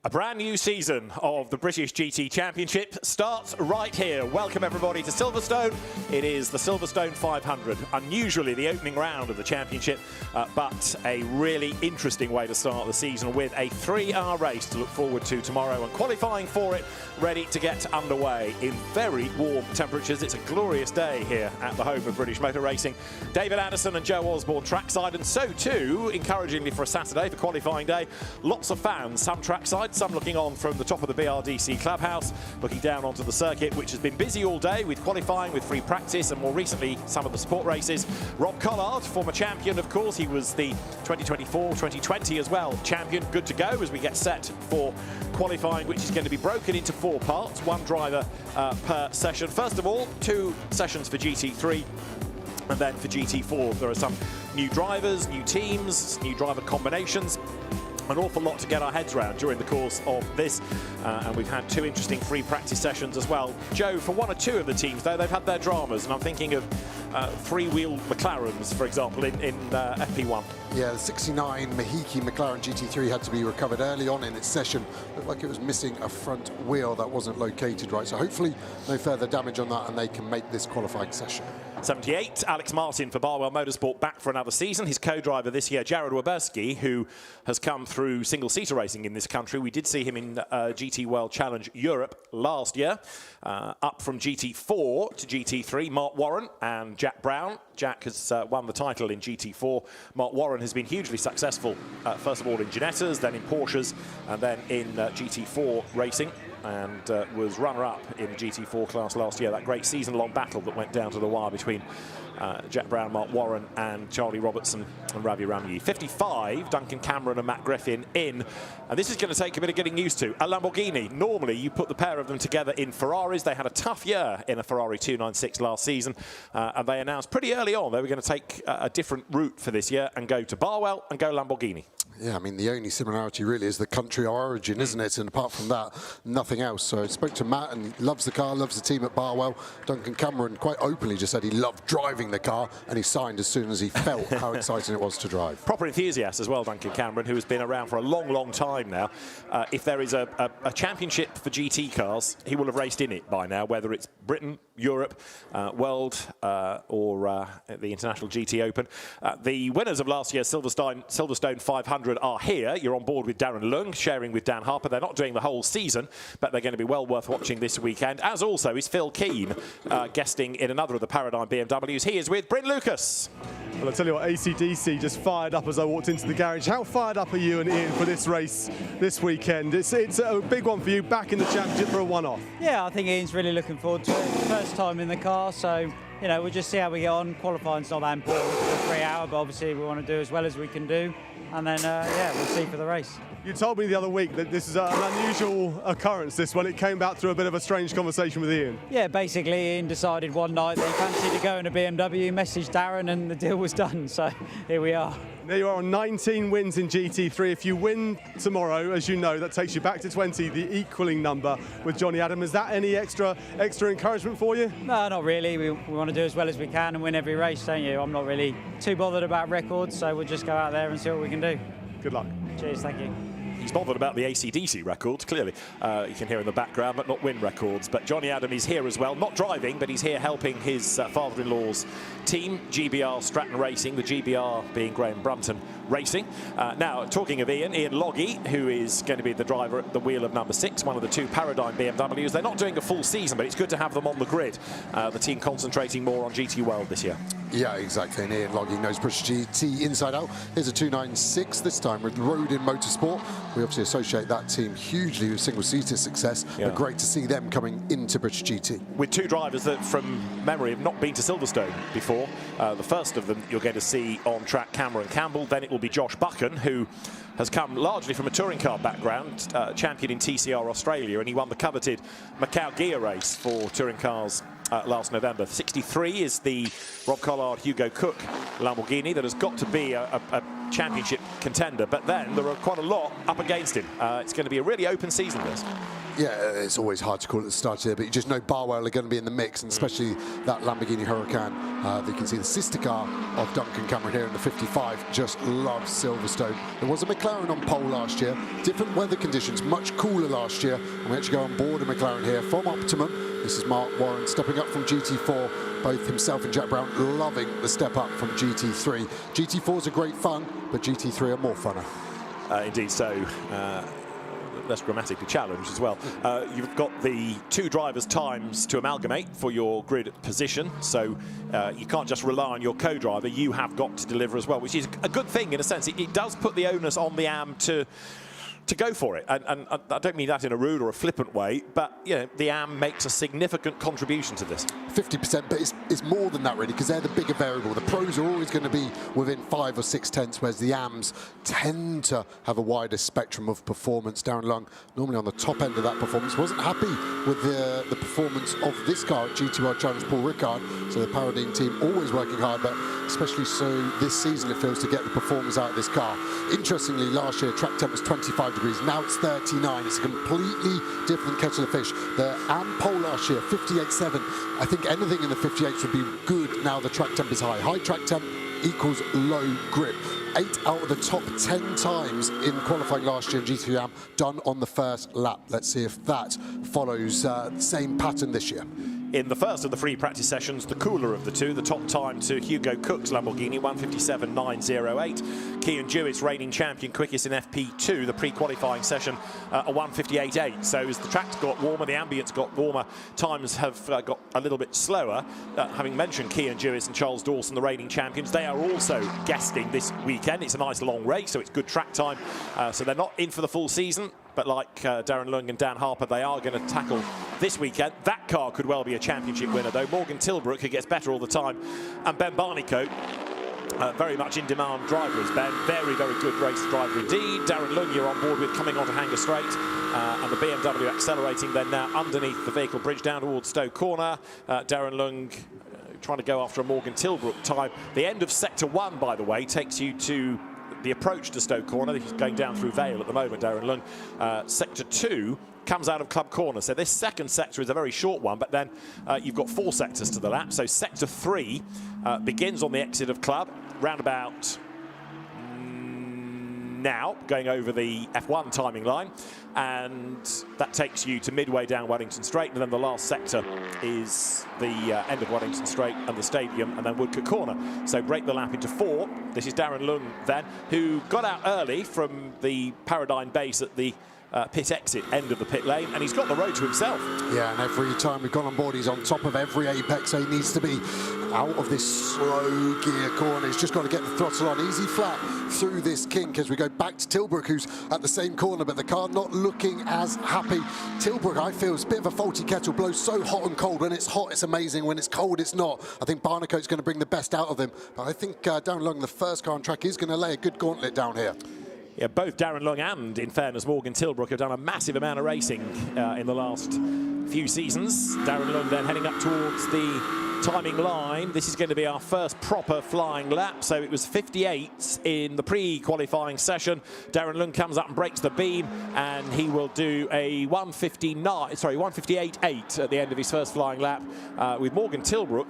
A brand new season of the British GT Championship starts right here. Welcome everybody to Silverstone. It is the Silverstone 500. Unusually the opening round of the championship, but a really interesting way to start the season with a 3-hour race to look forward to tomorrow and qualifying for it, ready to get underway in very warm temperatures. It's a glorious day here at the home of British motor racing. David Addison and Joe Osborne trackside, and so too, encouragingly for a Saturday, for qualifying day, lots of fans, some trackside, some looking on from the top of the BRDC clubhouse, looking down onto the circuit, which has been busy all day with qualifying, with free practice, and more recently some of the support races. Rob Collard, former champion, of course, he was the 2024-2020 as well champion, good to go as we get set for qualifying, which is going to be broken into 4 parts, 1 driver per session. First of all, 2 sessions for GT3. And then for GT4, there are some new drivers, new teams, new driver combinations. An awful lot to get our heads around during the course of this, and we've had 2 interesting free practice sessions as well. Joe, for 1 or 2 of the teams though, they've had their dramas, and I'm thinking of 3-wheel McLarens, for example, in FP1. Yeah, the 69 Mahiki McLaren GT3 had to be recovered early on in its session. Looked like it was missing a front wheel that wasn't located right, so hopefully no further damage on that and they can make this qualifying session. 78, Alex Martin for Barwell Motorsport back for another season. His co-driver this year, Jared Weberski, who has come through single-seater racing in this country. We did see him in GT World Challenge Europe last year. Up from GT4 to GT3, Mark Warren and Jack Brown. Jack has won the title in GT4. Mark Warren has been hugely successful, first of all in Ginettas, then in Porsches, and then in GT4 racing, and was runner-up in the GT4 class last year. That great season-long battle that went down to the wire between Jack Brown, Mark Warren and Charlie Robertson and Ravi Ramyi. 55, Duncan Cameron and Matt Griffin in, and this is going to take a bit of getting used to. A Lamborghini, normally you put the pair of them together in Ferraris. They had a tough year in a Ferrari 296 last season, and they announced pretty early on they were going to take a different route for this year and go to Barwell and go Lamborghini. Yeah, I mean, the only similarity really is the country of origin, isn't it? And apart from that, nothing else. So I spoke to Matt, and he loves the car, loves the team at Barwell. Duncan Cameron quite openly just said he loved driving the car, and he signed as soon as he felt how exciting it was to drive. Proper enthusiast as well, Duncan Cameron, who has been around for a long, long time now. If there is a championship for GT cars, he will have raced in it by now, whether it's Britain, Europe, World, or the International GT Open. The winners of last year's Silverstone 500 are here. You're on board with Darren Lung, sharing with Dan Harper. They're not doing the whole season, but they're going to be well worth watching this weekend. As also is Phil Keane, guesting in another of the Paradigm BMWs. He is with Bryn Lucas. Well, I'll tell you what, AC/DC just fired up as I walked into the garage. How fired up are you and Ian for this race this weekend? It's a big one for you, back in the championship for a one-off. Yeah, I think Ian's really looking forward to it. First time in the car, so you know, we'll just see how we get on. Qualifying's not that important for a 3-hour, but obviously we want to do as well as we can do. And then, yeah, we'll see for the race. You told me the other week that this is an unusual occurrence, this one. It came about through a bit of a strange conversation with Ian. Yeah, basically Ian decided one night that he fancied to go in a BMW, messaged Darren, and the deal was done. So here we are. There you are on 19 wins in GT3. If you win tomorrow, as you know, that takes you back to 20, the equaling number with Johnny Adam. Is that any extra encouragement for you? No, not really. We want to do as well as we can and win every race, don't you? I'm not really too bothered about records, so we'll just go out there and see what we can do. Good luck. Cheers, thank you. He's bothered about the AC/DC records, clearly. You can hear in the background, but not win records. But Johnny Adam is here as well, not driving, but he's here helping his father-in-law's team, GBR Stratton Racing, the GBR being Graham Brunton Racing. Now, talking of Ian Logie, who is going to be the driver at the wheel of number 6, one of the 2 Paradigm BMWs. They're not doing a full season, but it's good to have them on the grid. The team concentrating more on GT World this year. Yeah, exactly. And Ian Logie knows British GT inside out. Here's a 296 this time with Rodin Motorsport. We obviously associate that team hugely with single-seater success, but great to see them coming into British GT. With 2 drivers that, from memory, have not been to Silverstone before. The first of them you're going to see on track, Cameron Campbell. Then it will be Josh Buchan, who has come largely from a touring car background, champion in TCR Australia, and he won the coveted Macau Gear race for touring cars last November. 63 is the Rob Collard Hugo Cook Lamborghini that has got to be a championship contender, but then there are quite a lot up against him. It's going to be a really open season, this. Yeah, it's always hard to call at the start here, but you just know Barwell are going to be in the mix, and especially that Lamborghini Huracan. You can see the sister car of Duncan Cameron here in the 55 just loves Silverstone. There was a McLaren on pole last year, different weather conditions, much cooler last year, and we actually go on board a McLaren here from Optimum. This is Mark Warren stepping up from GT4. Both himself and Jack Brown loving the step up from GT3. GT4s are great fun, but GT3 are more funner. Indeed so. Less grammatically challenged as well. You've got the two drivers' times to amalgamate for your grid position, so you can't just rely on your co-driver. You have got to deliver as well, which is a good thing in a sense. It does put the onus on the AM to go for it, and I don't mean that in a rude or a flippant way, but you know, the AM makes a significant contribution to this. 50%, but it's more than that really, because they're the bigger variable. The pros are always going to be within 5 or 6 tenths, whereas the AMs tend to have a wider spectrum of performance. Darren Lung, normally on the top end of that performance, wasn't happy with the performance of this car at GT World Challenge Paul Ricard, so the Paradine team always working hard, but especially so this season it feels, to get the performance out of this car. Interestingly, last year track temp was 25 degrees, now it's 39. It's a completely different kettle of fish. The AM pole last year, 58.7. I think anything in the 58s would be good now the track temp is high. High track temp equals low grip. 8 out of the top 10 times in qualifying last year in GT3 AM done on the first lap. Let's see if that follows the same pattern this year. In the first of the free practice sessions, the cooler of the two, the top time to Hugo Cook's Lamborghini, 1:57.908. Kean Jewett's reigning champion, quickest in FP2, the pre-qualifying session, a 1:58.8. So as the track's got warmer, the ambience got warmer, times have got a little bit slower. Having mentioned Kean Jewett and Charles Dawson, the reigning champions, they are also guesting this weekend. It's a nice long race, so it's good track time. So they're not in for the full season, but like Darren Lung and Dan Harper, they are going to tackle this weekend. That car could well be a championship winner, though. Morgan Tilbrook, who gets better all the time, and Ben Barnicoat, very much in demand driver is Ben. Very, very good race driver indeed. Darren Lung you're on board with coming onto Hanger Straight, and the BMW accelerating then now underneath the vehicle bridge down towards Stowe Corner. Darren Lung trying to go after a Morgan Tilbrook time. The end of Sector 1, by the way, takes you to the approach to Stowe Corner. He's going down through Vale at the moment, Darren Lung. Sector 2 comes out of Club Corner. So this second sector is a very short one, but then you've got 4 sectors to the lap. So Sector 3 begins on the exit of Club, round about now, going over the F1 timing line, and that takes you to midway down Wellington Straight, and then the last sector is the end of Wellington Straight and the stadium, and then Woodcote Corner. So break the lap into 4. This is Darren Lung then, who got out early from the Paradine base at the pit exit end of the pit lane, and he's got the road to himself. Yeah, and every time we've gone on board, he's on top of every apex, so he needs to be out of this slow gear corner. He's just got to get the throttle on easy flat through this kink as we go back to Tilbrook, who's at the same corner, but the car not looking as happy. Tilbrook, I feel, is a bit of a faulty kettle, blows so hot and cold. When it's hot, it's amazing. When it's cold, it's not. I think Barnicoat's going to bring the best out of him, but I think Darren Lung, the first car on track, is going to lay a good gauntlet down here. Yeah, both Darren Lung and, in fairness, Morgan Tilbrook have done a massive amount of racing in the last few seasons. Darren Lung then heading up towards the timing line. This is going to be our first proper flying lap. So it was 58 in the pre-qualifying session. Darren Lung comes up and breaks the beam, and he will do a 1:58.8 at the end of his first flying lap, with Morgan Tilbrook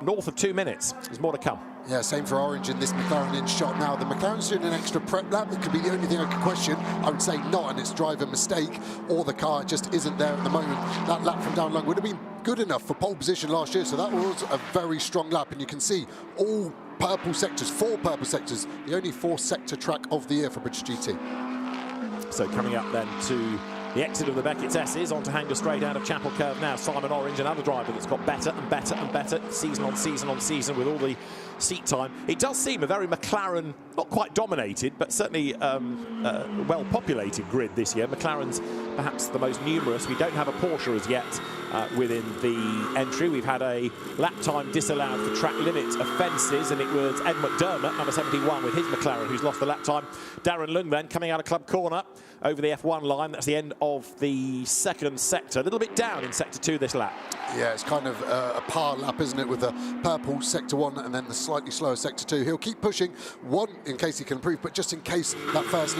north of 2 minutes. There's more to come. Yeah, same for Orange in this McLaren in shot now. The McLaren's doing an extra prep lap. It could be the only thing I could question. I would say not, and it's driver mistake, or the car just isn't there at the moment. That lap from Darren Lung would have been good enough for pole position last year, so that was a very strong lap, and you can see all purple sectors, 4 purple sectors, the only 4-sector track of the year for British GT. So coming up then to the exit of the Beckett's S's onto Hanger Straight out of Chapel Curve now. Simon Orange, another driver that's got better and better and better season on season on season with all the seat time. It does seem a very McLaren, not quite dominated, but certainly well-populated grid this year. McLaren's perhaps the most numerous. We don't have a Porsche as yet within the entry. We've had a lap time disallowed for track limit offences, and it was Ed McDermott, number 71, with his McLaren, who's lost the lap time. Darren Lung then coming out of Club Corner over the F1 line. That's the end of the second sector. A little bit down in Sector 2 this lap. Yeah, it's kind of a par lap, isn't it, with the purple Sector 1 and then the slightly slower sector 2. He'll keep pushing, one, in case he can improve, but just in case that first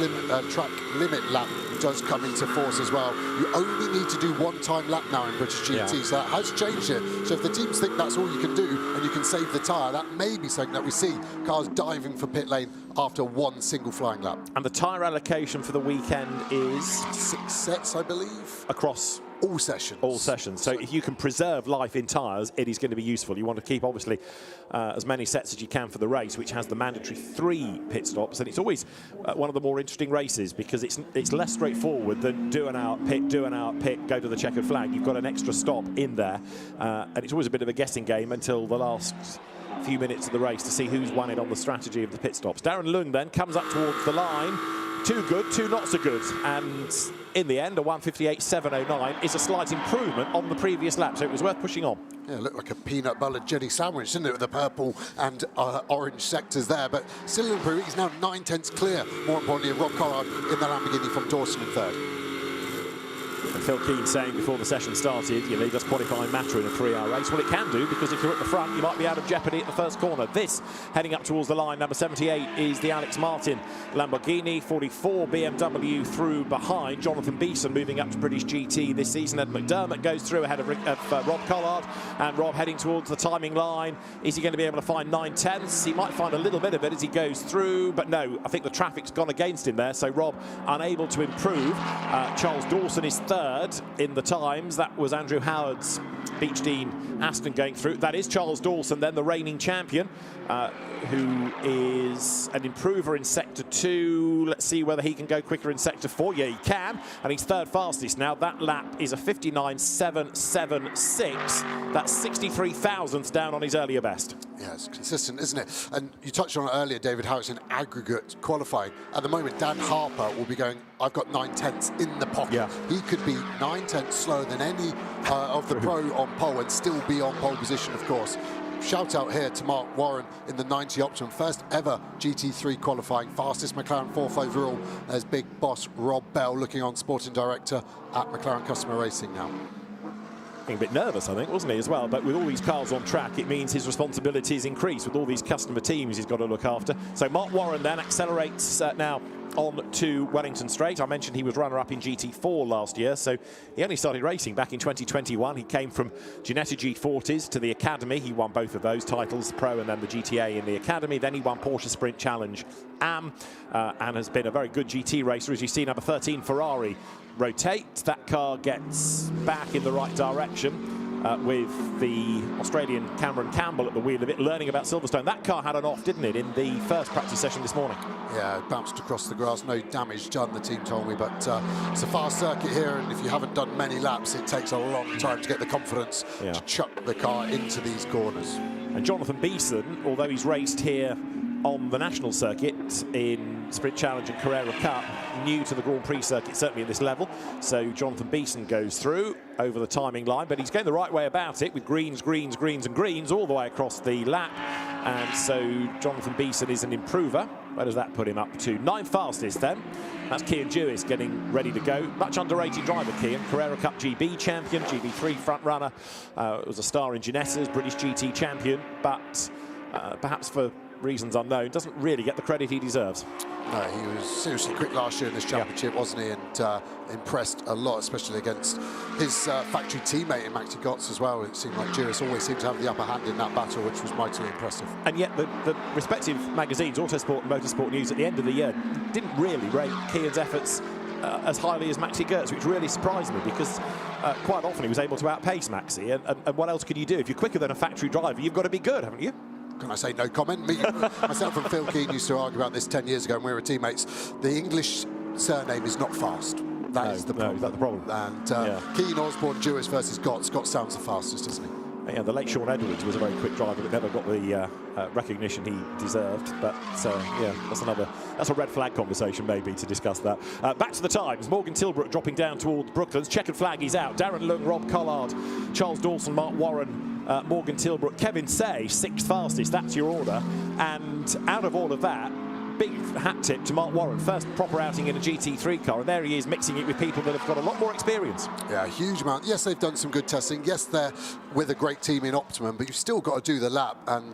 track limit lap does come into force as well. You only need to do one-time lap now in British GT, so that has changed it. So if the teams think that's all you can do and you can save the tyre, that may be something that we see cars diving for pit lane after one single flying lap. And the tyre allocation for the weekend is 6 sets, I believe. Across all sessions. All sessions. So if you can preserve life in tyres, it is going to be useful. You want to keep, obviously, as many sets as you can for the race, which has the mandatory 3 pit stops. And it's always one of the more interesting races because it's less straightforward than do an hour pit, go to the checkered flag. You've got an extra stop in there. And it's always a bit of a guessing game until the last few minutes of the race to see who's won it on the strategy of the pit stops. Darren Lung then comes up towards the line. 2 good, 2 not so good, and in the end a 1:58.709 is a slight improvement on the previous lap, so it was worth pushing on. Yeah, it looked like a peanut butter jelly sandwich, didn't it, with the purple and orange sectors there, but still improving. He's now 9/10 clear, more importantly, of Rob Collard in the Lamborghini from Dawson in 3rd. And Phil Keane saying before the session started, does qualifying matter in a 3-hour race? Well, it can do, because if you're at the front, you might be out of jeopardy at the first corner. This, heading up towards the line, number 78 is the Alex Martin Lamborghini. 44 BMW through behind. Jonathan Beeson moving up to British GT this season. Ed McDermott goes through ahead of Rob Collard, and Rob heading towards the timing line. Is he going to be able to find 9/10? He might find a little bit of it as he goes through, but no, I think the traffic's gone against him there, so Rob unable to improve. Charles Dawson is 3rd in the times. That was Andrew Howard's Beach Dean Aston going through. That is Charles Dawson, then the reigning champion, who is an improver in sector 2. Let's see whether he can go quicker in sector 4. Yeah, he can, and he's 3rd fastest now. That lap is a 59.776. That's 63 thousandths down on his earlier best. Yeah, it's consistent, isn't it? And you touched on it earlier, David, how it's in aggregate qualifying. At the moment, Dan Harper will be going, I've got 9/10 in the pocket. Yeah. He could be 9/10 slower than any of the pro on pole and still be on pole position, of course. Shout out here to Mark Warren in the 90 Optimum, first ever GT3 qualifying, fastest McLaren 4th overall, as big boss Rob Bell looking on, sporting director at McLaren Customer Racing now. A bit nervous, I think, wasn't he, as well? But with all these cars on track, it means his responsibilities increase with all these customer teams he's got to look after. So Mark Warren then accelerates now on to Wellington Straight. I mentioned he was runner-up in GT4 last year, so he only started racing back in 2021. He came from Ginetta G40s to the Academy. He won both of those titles, Pro and then the GTA in the Academy. Then he won Porsche Sprint Challenge AM and has been a very good GT racer. As you see, number 13 Ferrari rotate. That car gets back in the right direction. With the Australian Cameron Campbell at the wheel of it, learning about Silverstone. That car had an off, didn't it, in the first practice session this morning? Yeah, it bounced across the grass, no damage done, the team told me, but it's a fast circuit here, and if you haven't done many laps, it takes a long time to get the confidence to chuck the car into these corners. And Jonathan Beeson, although he's raced here on the national circuit in Sprint Challenge and Carrera Cup, new to the Grand Prix circuit, certainly at this level. So Jonathan Beeson goes through over the timing line, but he's going the right way about it with greens, greens, greens and greens all the way across the lap. And so Jonathan Beeson is an improver. Where does that put him up to? 9th fastest then. That's Cian Jewis getting ready to go. Much underrated driver, Cian. Carrera Cup GB champion, GB3 front runner. Was a star in Ginetta's, British GT champion, but perhaps for reasons unknown, doesn't really get the credit he deserves. No, he was seriously quick last year in this championship, wasn't he? And impressed a lot, especially against his factory teammate in Maxi Götz as well. It seemed like Jewis always seemed to have the upper hand in that battle, which was mightily impressive. And yet the respective magazines, Autosport and Motorsport News, at the end of the year didn't really rate Cian's efforts as highly as Maxi Götz, which really surprised me, because quite often he was able to outpace Maxi. And what else could you do? If you're quicker than a factory driver, you've got to be good, haven't you? Can I say no comment? Myself and Phil Keane used to argue about this 10 years ago when we were teammates. The English surname is not fast. That is the problem. Is that the problem? And Keane, Osborne, Jewis versus Götz. Götz sounds the fastest, doesn't he? Yeah, the late Sean Edwards was a very quick driver, but never got the recognition he deserved. But yeah, that's a red flag conversation maybe to discuss that. Back to the times. Morgan Tilbrook dropping down towards Brooklands. Checkered flag, he's out. Darren Lung, Rob Collard, Charles Dawson, Mark Warren, Morgan Tilbrook, Kevin Say, 6th fastest. That's your order. And out of all of that, big hat tip to Mark Warren. First proper outing in a GT3 car, and there he is mixing it with people that have got a lot more experience. Yeah, a huge amount. Yes, they've done some good testing. Yes, they're with a great team in Optimum, but you've still got to do the lap. And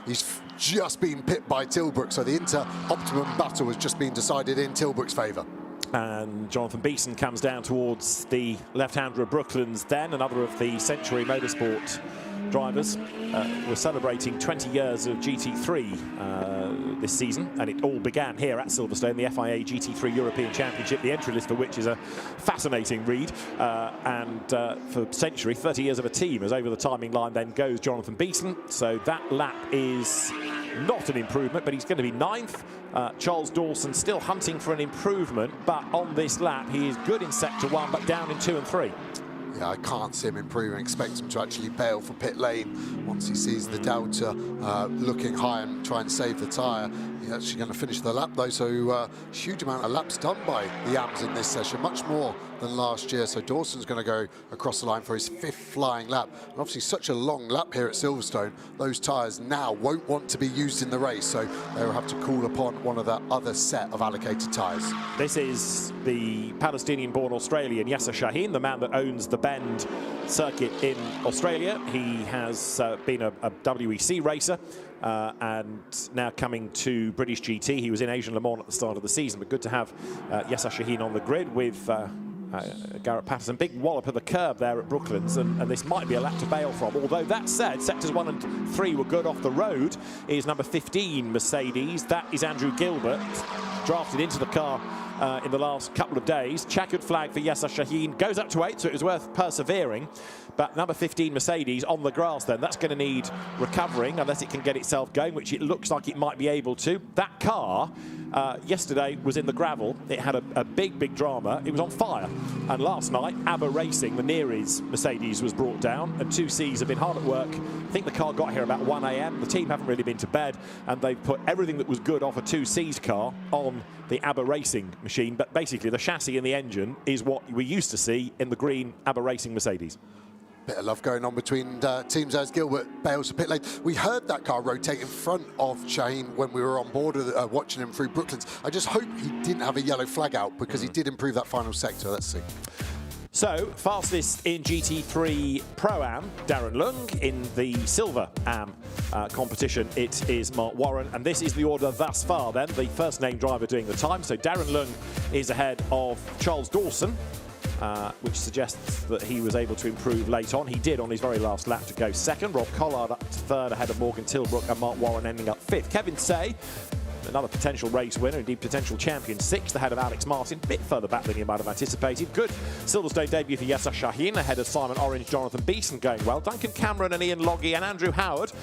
he's just been pipped by Tilbrook, so the inter-Optimum battle has just been decided in Tilbrook's favour. And Jonathan Beeson comes down towards the left-hander of Brooklands then, another of the Century Motorsport drivers. We're celebrating 20 years of GT3 this season, and it all began here at Silverstone, the FIA GT3 European Championship, the entry list for which is a fascinating read. And for Century, 30 years of a team, as over the timing line then goes Jonathan Beeson. So that lap is not an improvement, but he's going to be 9th. Charles Dawson still hunting for an improvement, but on this lap he is good in sector 1, but down in 2 and 3. Yeah, I can't see him improving. Expect him to actually bail for pit lane once he sees the Delta looking high and try and save the tyre. He's actually going to finish the lap though, so huge amount of laps done by the AMs in this session, much more than last year. So Dawson's going to go across the line for his 5th flying lap. And obviously such a long lap here at Silverstone, those tyres now won't want to be used in the race, so they'll have to call upon one of the other set of allocated tyres. This is the Palestinian-born Australian Yasser Shaheen, the man that owns the Bend circuit in Australia. He has been a WEC racer and now coming to British GT. He was in Asian Le Mans at the start of the season, but good to have Yasser Shaheen on the grid with Garrett Patterson. Big wallop of the curb there at Brooklands, and this might be a lap to bail from. Although that said, sectors 1 and 3 were good. Off the road is number 15 Mercedes. That is Andrew Gilbert, drafted into the car in the last couple of days. Checkered flag for Yasser Shaheen, goes up to 8, so it was worth persevering. But number 15 Mercedes on the grass then, that's going to need recovering unless it can get itself going, which it looks like it might be able to. That car yesterday was in the gravel. It had a big drama. It was on fire. And last night, ABBA Racing, the Neary's Mercedes, was brought down, and 2Cs have been hard at work. I think the car got here about 1 a.m. The team haven't really been to bed, and they've put everything that was good off a 2Cs car on the ABBA Racing machine. But basically, the chassis and the engine is what we used to see in the green ABBA Racing Mercedes. Bit of love going on between teams as Gilbert bails for pit lane. We heard that car rotate in front of Shaheen when we were on board watching him through Brooklands. I just hope he didn't have a yellow flag out, because he did improve that final sector. Let's see. So, fastest in GT3 Pro-Am, Darren Lung. In the Silver Am competition, it is Mark Warren. And this is the order thus far then, the first name driver doing the time. So Darren Lung is ahead of Charles Dawson, which suggests that he was able to improve late on. He did on his very last lap to go 2nd. Rob Collard up to 3rd ahead of Morgan Tilbrook, and Mark Warren ending up 5th. Kevin Say, another potential race winner, indeed potential champion, 6th ahead of Alex Martin, a bit further back than you might have anticipated. Good Silverstone debut for Yasser Shaheen ahead of Simon Orange, Jonathan Beeson going well. Duncan Cameron and Ian Logie and Andrew Howard,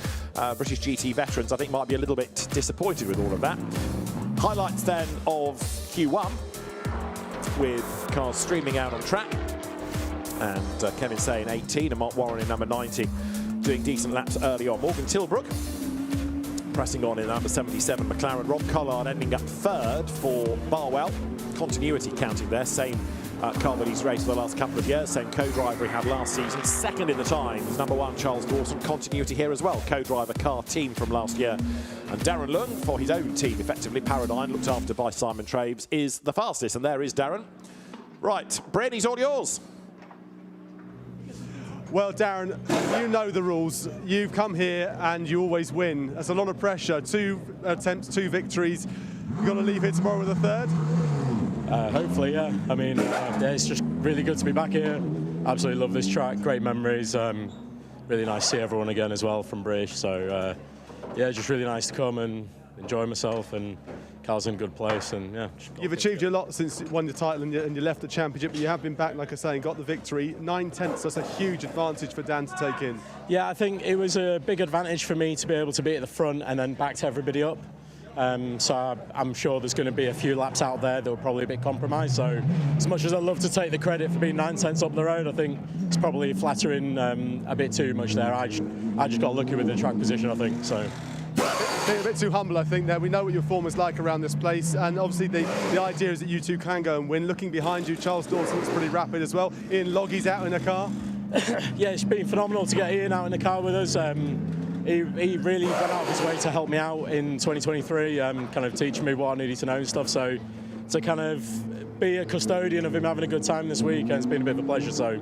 British GT veterans, I think might be a little bit disappointed with all of that. Highlights then of Q1, with cars streaming out on track, and Kevin Say in 18 and Mark Warren in number 19 doing decent laps early on. Morgan Tilbrook pressing on in number 77 McLaren. Rob Collard ending up 3rd for Barwell. Continuity counting there, same car that he's raced for the last couple of years, same co-driver he had last season. 2nd in the times, number 1 Charles Dawson. Continuity here as well, co-driver car team from last year. And Darren Lung, for his own team, effectively Paradigm, looked after by Simon Traves, is the fastest. And there is Darren. Right, Bryn, he's all yours. Well, Darren, you know the rules. You've come here and you always win. That's a lot of pressure. 2 attempts, 2 victories. You're going to leave here tomorrow with a 3rd? Hopefully, yeah. I mean, it's just really good to be back here. Absolutely love this track. Great memories. Really nice to see everyone again as well from British. So, yeah, just really nice to come and enjoy myself. And Carl's in a good place. And yeah, you've achieved a lot since you won the title and you left the championship, but you have been back, like I say, and got the victory. 9/10, that's a huge advantage for Dan to take in. Yeah, I think it was a big advantage for me to be able to be at the front and then back to everybody up. So I'm sure there's going to be a few laps out there that will probably be compromised. So as much as I'd love to take the credit for being 9/10 up the road, I think it's probably flattering a bit too much there. I just got lucky with the track position, I think. So. Being a bit too humble, I think, there. We know what your form is like around this place, and obviously the idea is that you two can go and win. Looking behind you, Charles Dawson looks pretty rapid as well. Ian Loggie's out in a car. Yeah, it's been phenomenal to get Ian out in the car with us. he really went out of his way to help me out in 2023, kind of teaching me what I needed to know and stuff. So to kind of be a custodian of him having a good time this week, it's been a bit of a pleasure. So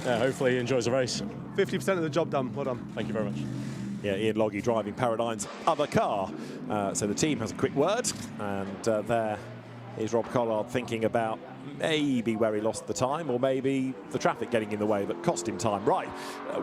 yeah, hopefully he enjoys the race. 50% of the job done. Well done. Thank you very much. Yeah, Ian Loggy driving Paradigm's other car. So the team has a quick word, and there is Rob Collard thinking about maybe where he lost the time, or maybe the traffic getting in the way that cost him time. Right,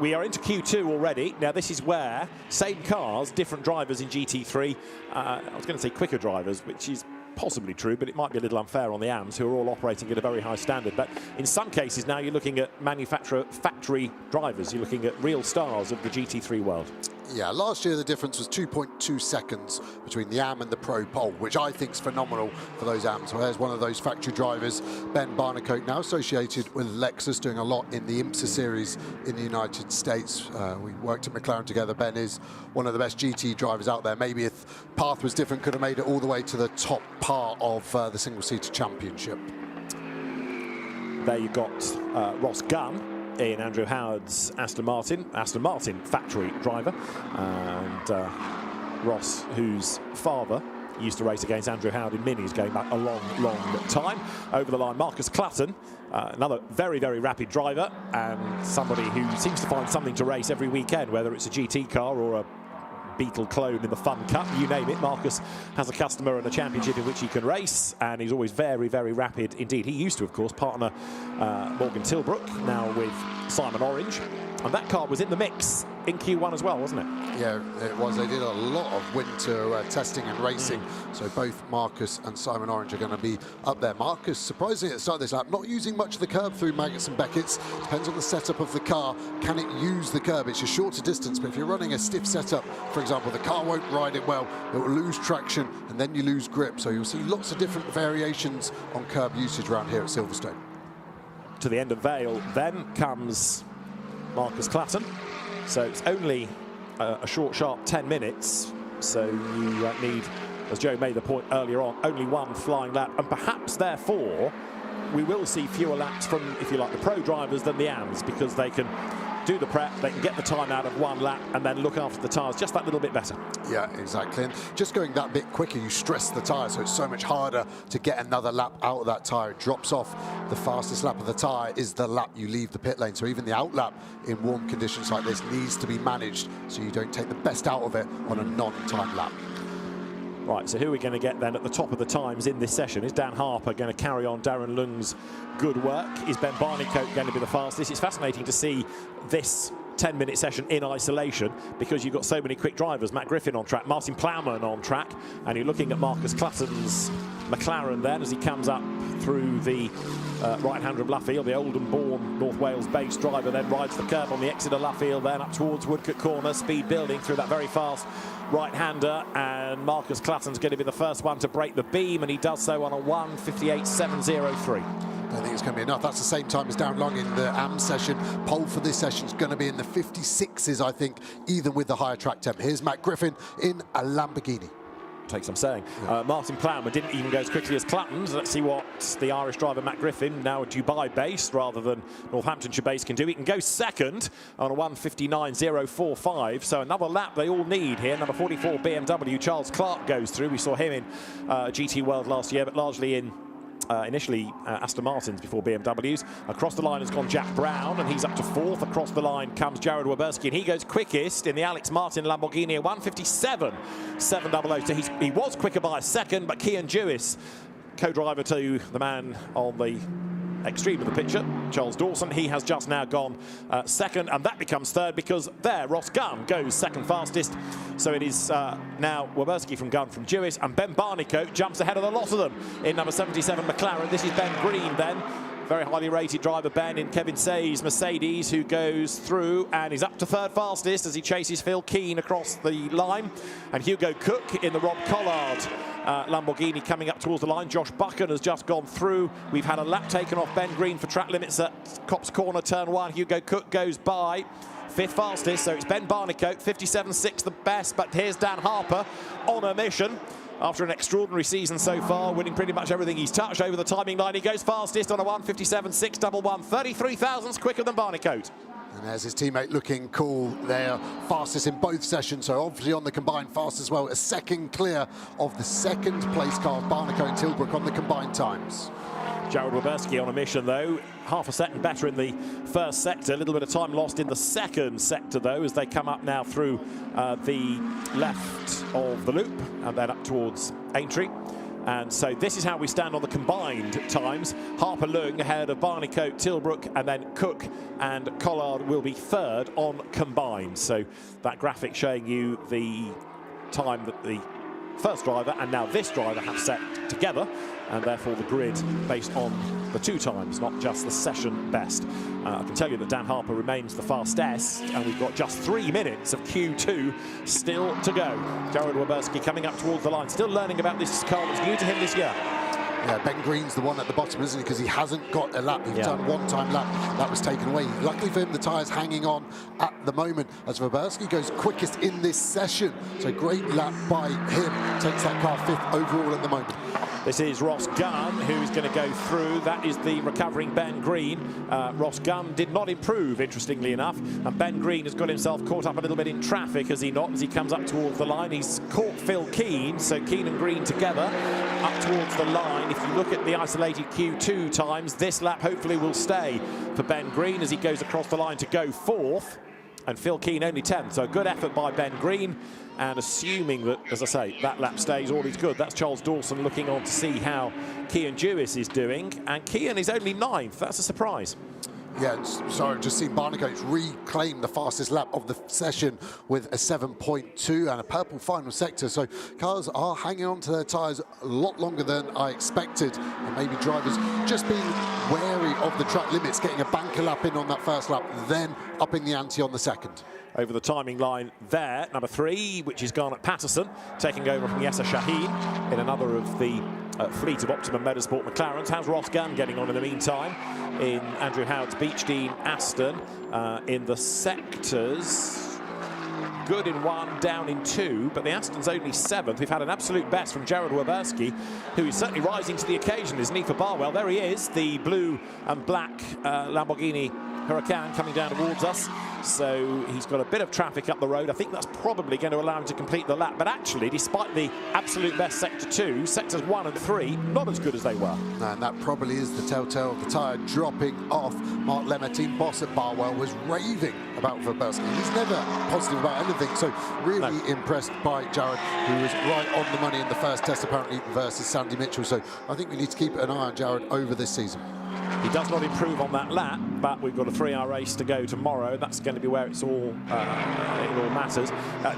we are into Q2 already. Now this is where same cars, different drivers in GT3. I was going to say quicker drivers, which is possibly true, but it might be a little unfair on the AMs, who are all operating at a very high standard. But in some cases now you're looking at manufacturer factory drivers. You're looking at real stars of the GT3 world. Yeah, last year the difference was 2.2 seconds between the AM and the Pro pole, which I think is phenomenal for those AMs. Well, there's one of those factory drivers, Ben Barnicoat, now associated with Lexus, doing a lot in the IMSA series in the United States. We worked at McLaren together. Ben is one of the best GT drivers out there. Maybe if path was different, could have made it all the way to the top part of the single-seater championship. There you've got Ross Gunn in Andrew Howard's Aston Martin factory driver, and Ross, whose father used to race against Andrew Howard in minis going back a long, long time. Over the line, Marcus Clutton, another very, very rapid driver, and somebody who seems to find something to race every weekend, whether it's a GT car or a Beetle clone in the Fun Cup, you name it. Marcus has a customer and a championship in which he can race, and he's always very, very rapid indeed. He used to, of course, partner Morgan Tilbrook, now with Simon Orange, and that car was in the mix in Q1 as well, wasn't it? Yeah, it was. They did a lot of winter testing and racing, so both Marcus and Simon Orange are going to be up there. Marcus, surprisingly at the start of this lap, not using much of the curb through Maggotts and Beckett's. Depends on the setup of the car. Can it use the curb? It's a shorter distance, but if you're running a stiff setup, for example, the car won't ride it well. It will lose traction, and then you lose grip. So you'll see lots of different variations on curb usage around here at Silverstone. To the end of Vale, then comes Marcus Clutton. So it's only a short, sharp 10 minutes. So you need, as Joe made the point earlier on, only one flying lap. And perhaps, therefore, we will see fewer laps from, if you like, the pro drivers than the AMs, because they can do the prep, they can get the time out of one lap and then look after the tyres just that little bit better. Yeah, exactly. And just going that bit quicker, you stress the tyre, so it's so much harder to get another lap out of that tyre. It drops off. The fastest lap of the tyre is the lap you leave the pit lane. So even the out lap in warm conditions like this needs to be managed so you don't take the best out of it on a non-time lap. Right, so who are we going to get then at the top of the times in this session? Is Dan Harper going to carry on Darren Lung's good work? Is Ben Barnicoat going to be the fastest? It's fascinating to see this 10-minute session in isolation, because you've got so many quick drivers. Matt Griffin on track, Martin Plowman on track, and you're looking at Marcus Clutton's McLaren then as he comes up through the right-hand of Luffield. The Oldham-born North Wales-based driver then rides the curve on the exit of Luffield, then up towards Woodcote Corner, speed building through that very fast right-hander, and Marcus Clutton's going to be the first one to break the beam, and he does so on a 1:58.703. I don't think it's going to be enough. That's the same time as Darren Lung in the AM session. Pole for this session is going to be in the 56s, I think, even with the higher track temp. Here's Matt Griffin in a Lamborghini. Takes some saying. Yeah. Martin Plowman didn't even go as quickly as Clutton's. Let's see what the Irish driver Matt Griffin, now Dubai-based rather than Northamptonshire-based, can do. He can go second on a 1:59.045. So another lap they all need here. Number 44 BMW, Charles Clark, goes through. We saw him in GT World last year, but largely in initially Aston Martins before BMWs. Across the line has gone Jack Brown, and he's up to fourth. Across the line comes Jared Weberski, and he goes quickest in the Alex Martin Lamborghini at 1:57.700. So he was quicker by a second, but Cian Jewis, co-driver to the man on the extreme of the picture, Charles Dawson, he has just now gone second, and that becomes third because there Ross Gunn goes second fastest. So it is now Weberski from Gunn from Jewis, and Ben Barnicoat jumps ahead of the lot of them in number 77 McLaren. This is Ben Green then, very highly rated driver Ben in Kevin Say's Mercedes, who goes through and is up to third fastest as he chases Phil Keane across the line, and Hugo Cook in the Rob Collard Lamborghini coming up towards the line. Josh Buchan has just gone through. We've had a lap taken off Ben Green for track limits at Copse Corner, turn 1. Hugo Cook goes by fifth fastest, so it's Ben Barnicoat, 57.6 the best, but here's Dan Harper on a mission. After an extraordinary season so far, winning pretty much everything he's touched over the timing line, he goes fastest on a 1:57.611, 33 thousandths quicker than Barnicoat. And there's his teammate looking cool. They're fastest in both sessions, so obviously on the combined fast as well. A second clear of the second place cars, Barnicoat and Tilbrook, on the combined times. Jared Weberski on a mission, though. Half a second better in the first sector. A little bit of time lost in the second sector, though, as they come up now through the left of the loop and then up towards Aintree. And so this is how we stand on the combined times. Harper Lung ahead of Barnicoat, Tilbrook, and then Cook and Collard will be third on combined. So that graphic showing you the time that the first driver and now this driver have set together, and therefore the grid based on the two times, not just the session best. I can tell you that Dan Harper remains the fastest, and we've got just 3 minutes of Q2 still to go. Jared Weberski coming up towards the line, still learning about this car that's new to him this year. Yeah, Ben Green's the one at the bottom, isn't he? Because he hasn't got a lap. He's done one-time lap. That was taken away. Luckily for him, the tyre's hanging on at the moment as Weberski goes quickest in this session. So great lap by him. Takes that car 5th overall at the moment. This is Ross Gunn who's going to go through. That is the recovering Ben Green. Ross Gunn did not improve, interestingly enough. And Ben Green has got himself caught up a little bit in traffic, has he not, as he comes up towards the line. He's caught Phil Keane, so Keane and Green together up towards the line. If you look at the isolated Q2 times, this lap hopefully will stay for Ben Green as he goes across the line to go 4th. And Phil Keane only 10th, so a good effort by Ben Green. And assuming that, as I say, that lap stays, all is good. That's Charles Dawson looking on to see how Cian Dewis is doing. And Cian is only 9th. That's a surprise. Yeah, sorry, just seen Barnicoat reclaim the fastest lap of the session with a 7.2 and a purple final sector. So cars are hanging on to their tyres a lot longer than I expected. And maybe drivers just being wary of the track limits, getting a banker lap in on that first lap, then upping the ante on the second. Over the timing line there, number 3, which is Garnet Patterson, taking over from Yasser Shaheen in another of the fleet of Optimum Motorsport McLarens. How's Ross Gunn getting on in the meantime? In Andrew Howard's Beechdean Aston, in the sectors, good in 1, down in 2, but the Aston's only 7th. We've had an absolute best from Jared Weberski, who is certainly rising to the occasion, isn't he, for Barwell? There he is, the blue and black Lamborghini Huracan coming down towards us. So he's got a bit of traffic up the road. I think that's probably going to allow him to complete the lap. But actually, despite the absolute best sector 2, sectors 1 and 3, not as good as they were. And that probably is the telltale of the tyre dropping off. Mark Lemmer, team boss at Barwell, was raving about Weberski. He's never positive about anything. So really impressed by Jared, who was right on the money in the first test, apparently, versus Sandy Mitchell. So I think we need to keep an eye on Jared over this season. He does not improve on that lap, but we've got a 3-hour race to go tomorrow. That's going to be where it all matters.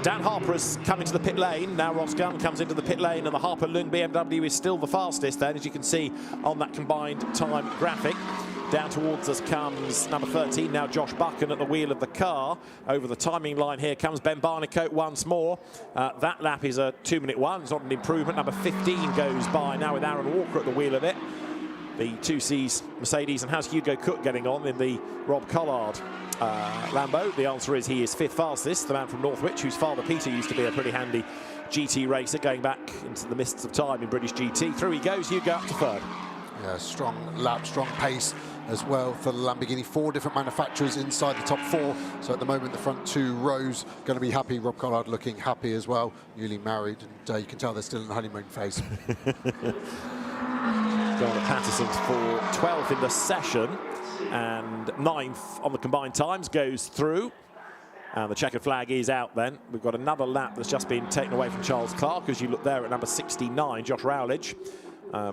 Dan Harper has come into the pit lane. Now Ross Gunn comes into the pit lane, and the Harper Lung BMW is still the fastest then, as you can see on that combined time graphic. Down towards us comes number 13, now Josh Buchan at the wheel of the car. Over the timing line here comes Ben Barnicoat once more. That lap is a 2-minute 1. It's not an improvement. Number 15 goes by now with Aaron Walker at the wheel of it. The 2Cs Mercedes. And how's Hugo Cook getting on in the Rob Collard Lambo? The answer is he is 5th fastest, the man from Northwich, whose father Peter used to be a pretty handy GT racer going back into the mists of time in British GT. Through he goes, Hugo up to 3rd. Yeah, strong lap, strong pace as well for the Lamborghini. 4 different manufacturers inside the top 4. So at the moment, the front 2 rows going to be happy. Rob Collard looking happy as well, newly married. And you can tell they're still in the honeymoon phase. Garnet Patterson's for 12th in the session and 9th on the combined times, goes through. And the checkered flag is out then. We've got another lap that's just been taken away from Charles Clark, as you look there at number 69, Josh Rowledge,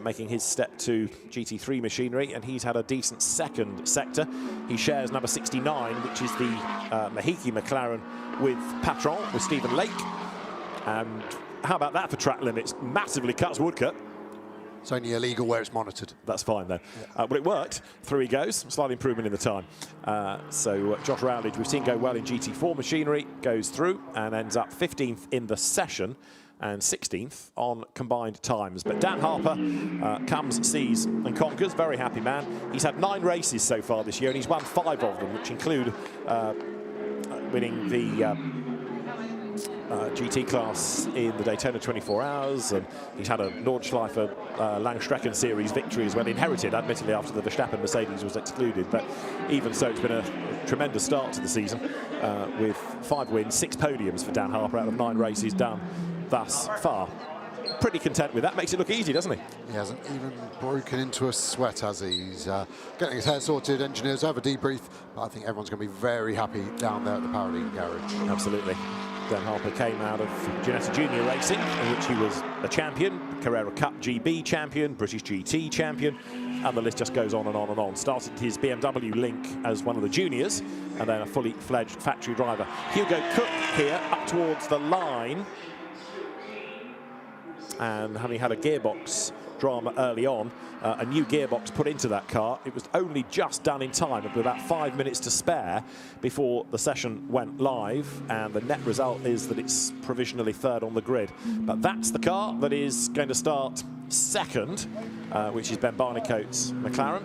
making his step to GT3 machinery, and he's had a decent second sector. He shares number 69, which is the Mahiki McLaren with Patron, with Stephen Lake. And how about that for track limits? Massively cuts Woodcut. It's only illegal where it's monitored. That's fine, though. But it worked. Through he goes. Slight improvement in the time. So Josh Rowledge, we've seen go well in GT4 machinery, goes through and ends up 15th in the session and 16th on combined times. But Dan Harper comes, sees and conquers. Very happy man. He's had 9 races so far this year, and he's won 5 of them, which include winning the GT class in the Daytona 24 Hours, and he's had a Nordschleife Langstrecken Series victory as well, inherited admittedly after the Verstappen Mercedes was excluded, but even so it's been a tremendous start to the season with 5 wins, 6 podiums for Dan Harper out of 9 races done thus far. Pretty content with that. Makes it look easy, doesn't he? He hasn't even broken into a sweat, has he? He's getting his hair sorted. Engineers have a debrief, but I think everyone's going to be very happy down there at the Paradigm Garage. Absolutely. Dan Harper came out of Ginetta Junior Racing, in which he was a champion, Carrera Cup GB champion, British GT champion, and the list just goes on and on and on. Started his BMW Link as one of the juniors, and then a fully fledged factory driver. Hugo Cook here up towards the line, and having had a gearbox drama early on, a new gearbox put into that car. It was only just done in time, with about 5 minutes to spare before the session went live, and the net result is that it's provisionally 3rd on the grid. But that's the car that is going to start 2nd, which is Ben Barnicoat's McLaren.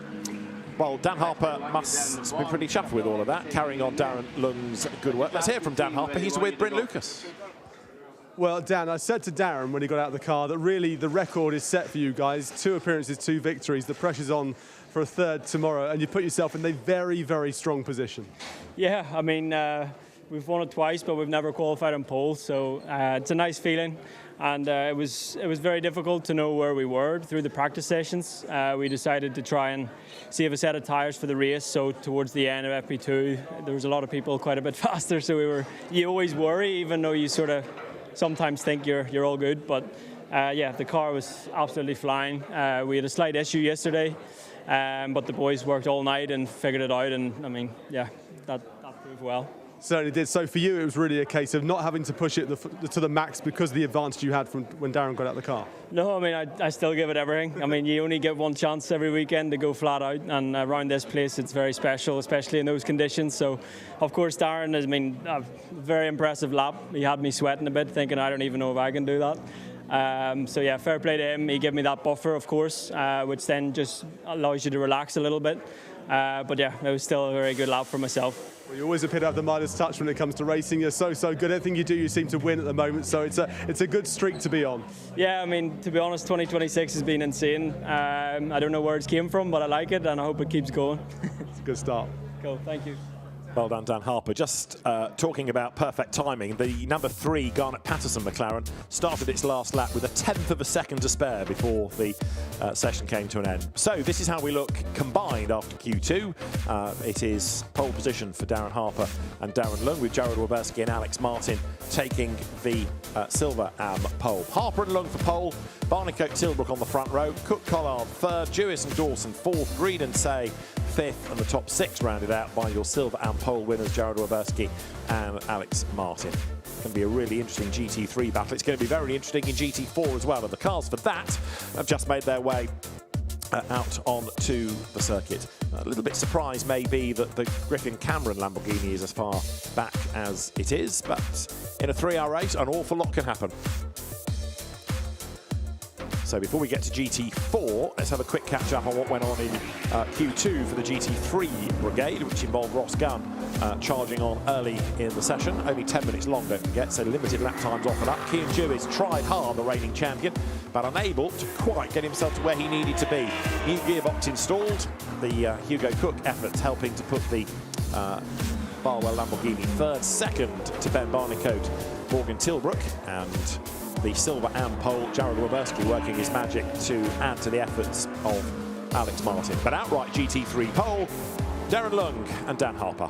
Well, Dan Harper must be pretty chuffed with all of that, carrying on Darren Lung's good work. Let's hear from Dan Harper. He's with Bryn Lucas. Well, Dan, I said to Darren when he got out of the car that really the record is set for you guys. 2 appearances, 2 victories. The pressure's on for a 3rd tomorrow, and you put yourself in a very, very strong position. Yeah, I mean, we've won it twice, but we've never qualified on pole, so it's a nice feeling. And it was very difficult to know where we were through the practice sessions. We decided to try and save a set of tyres for the race, so towards the end of FP2, there was a lot of people quite a bit faster, so you always worry, even though you sort of sometimes think you're all good, but yeah, the car was absolutely flying. We had a slight issue yesterday, but the boys worked all night and figured it out, and I mean, yeah, that proved well. Certainly did. So for you, it was really a case of not having to push it to the max because of the advantage you had from when Darren got out of the car. No, I mean, I still give it everything. I mean, you only get one chance every weekend to go flat out, and around this place, it's very special, especially in those conditions. So, of course, Darren has been a very impressive lap. He had me sweating a bit, thinking, I don't even know if I can do that. So, yeah, fair play to him. He gave me that buffer, of course, which then just allows you to relax a little bit. But, yeah, it was still a very good lap for myself. Well, you always appear to have the Midas touch when it comes to racing. You're so good. Everything you do, you seem to win at the moment. So it's a good streak to be on. Yeah, I mean, to be honest, 2026 has been insane. I don't know where it came from, but I like it, and I hope it keeps going. It's a good start. Cool, thank you. Well done, Dan Harper. Just talking about perfect timing, the number 3 Garnet Patterson McLaren started its last lap with a 1/10 of a second to spare before the session came to an end. So this is how we look combined after Q2. It is pole position for Darren Harper and Darren Lung, with Jared Waberski and Alex Martin taking the silver AM pole. Harper and Lung for pole, Barnicoat Tilbrook on the front row, Cook Collard 3rd, Jewis and Dawson 4th, Green and Say 5th, and the top 6 rounded out by your silver and pole winners Jared Waberski and Alex Martin. It's going to be a really interesting GT3 battle. It's going to be very interesting in GT4 as well, and the cars for that have just made their way out onto the circuit. A little bit surprised maybe that the Griffin Cameron Lamborghini is as far back as it is, but in a 3-hour race an awful lot can happen. So before we get to GT4, let's have a quick catch up on what went on in Q2 for the GT3 brigade, which involved Ross Gunn charging on early in the session. Only 10 minutes long, don't forget, so limited lap times offered up. Cian Jewis tried hard, the reigning champion, but unable to quite get himself to where he needed to be. New gearbox installed, the Hugo Cook efforts helping to put the Barwell Lamborghini 3rd, 2nd to Ben Barnicoat, Morgan Tilbrook, and the silver AM pole, Jared Waberski working his magic to add to the efforts of Alex Martin. But outright GT3 pole, Darren Lung and Dan Harper.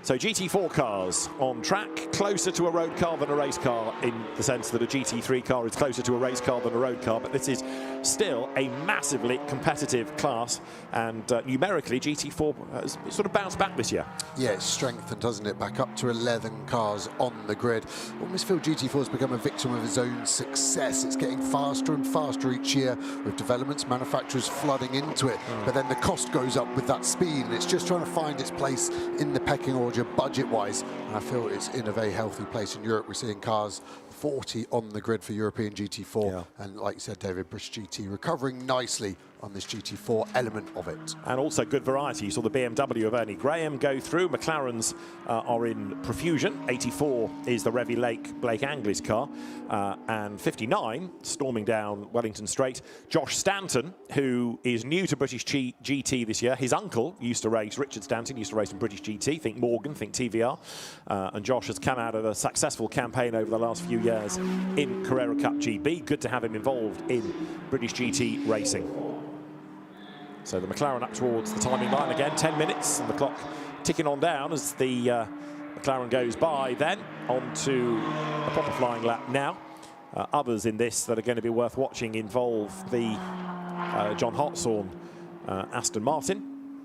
So GT4 cars on track, closer to a road car than a race car, in the sense that a GT3 car is closer to a race car than a road car, but this is still a massively competitive class, and numerically GT4 has sort of bounced back this year. Yeah, it's strengthened, doesn't it? Back up to 11 cars on the grid. Almost feel GT4 has become a victim of its own success. It's getting faster and faster each year with developments, manufacturers flooding into it, but then the cost goes up with that speed, and it's just trying to find its place in the pecking order budget-wise, and I feel it's in a very healthy place in Europe. We're seeing cars 40 on the grid for European GT4, and like you said, David, British GT recovering nicely on this GT4 element of it. And also good variety. You saw the BMW of Ernie Graham go through. McLarens are in profusion. 84 is the Revy Lake Blake Angley's car. And 59, storming down Wellington Straight, Josh Stanton, who is new to British GT this year. His uncle used to race, Richard Stanton, used to race in British GT. Think Morgan, think TVR. And Josh has come out of a successful campaign over the last few years in Carrera Cup GB. Good to have him involved in British GT racing. So the McLaren up towards the timing line again, 10 minutes, and the clock ticking on down as the McLaren goes by. Then on to a proper flying lap now. Others in this that are going to be worth watching involve the John Hartshorn Aston Martin,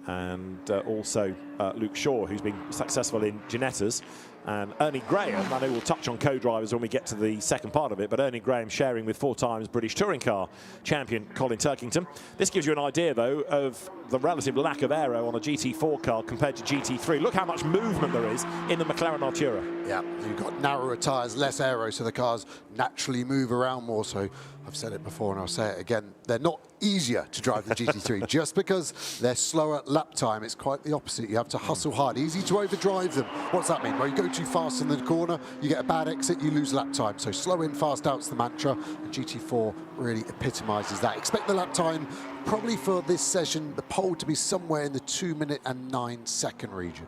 and also Luke Shaw, who's been successful in Ginettas, and Ernie Graham. I know we'll touch on co-drivers when we get to the second part of it, but Ernie Graham sharing with 4 times British Touring Car champion Colin Turkington. This gives you an idea, though, of the relative lack of aero on a GT4 car compared to GT3. Look how much movement there is in the McLaren Artura. Yeah, you've got narrower tyres, less aero, so the cars naturally move around more. So I've said it before and I'll say it again, they're not easier to drive the GT3 just because they're slower lap time. It's quite the opposite. You have to hustle hard, easy to overdrive them. What's that mean? Well, you go too fast in the corner, you get a bad exit, you lose lap time. So slow in, fast out's the mantra. And GT4 really epitomises that. Expect the lap time probably for this session, the pole to be somewhere in the 2-minute and 9-second region.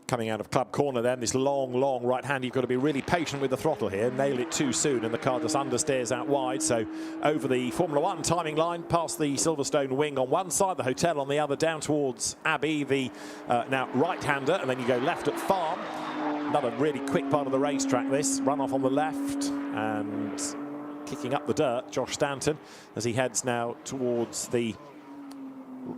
Coming out of club corner then, this long right hand. You've got to be really patient with the throttle here. Nail it too soon and the car just understeers out wide. So over the Formula 1 timing line, past the Silverstone wing on one side, the hotel on the other, down towards Abbey, the now right-hander, and then you go left at Farm. Another really quick part of the racetrack, this. Run off on the left and kicking up the dirt, Josh Stanton, as he heads now towards the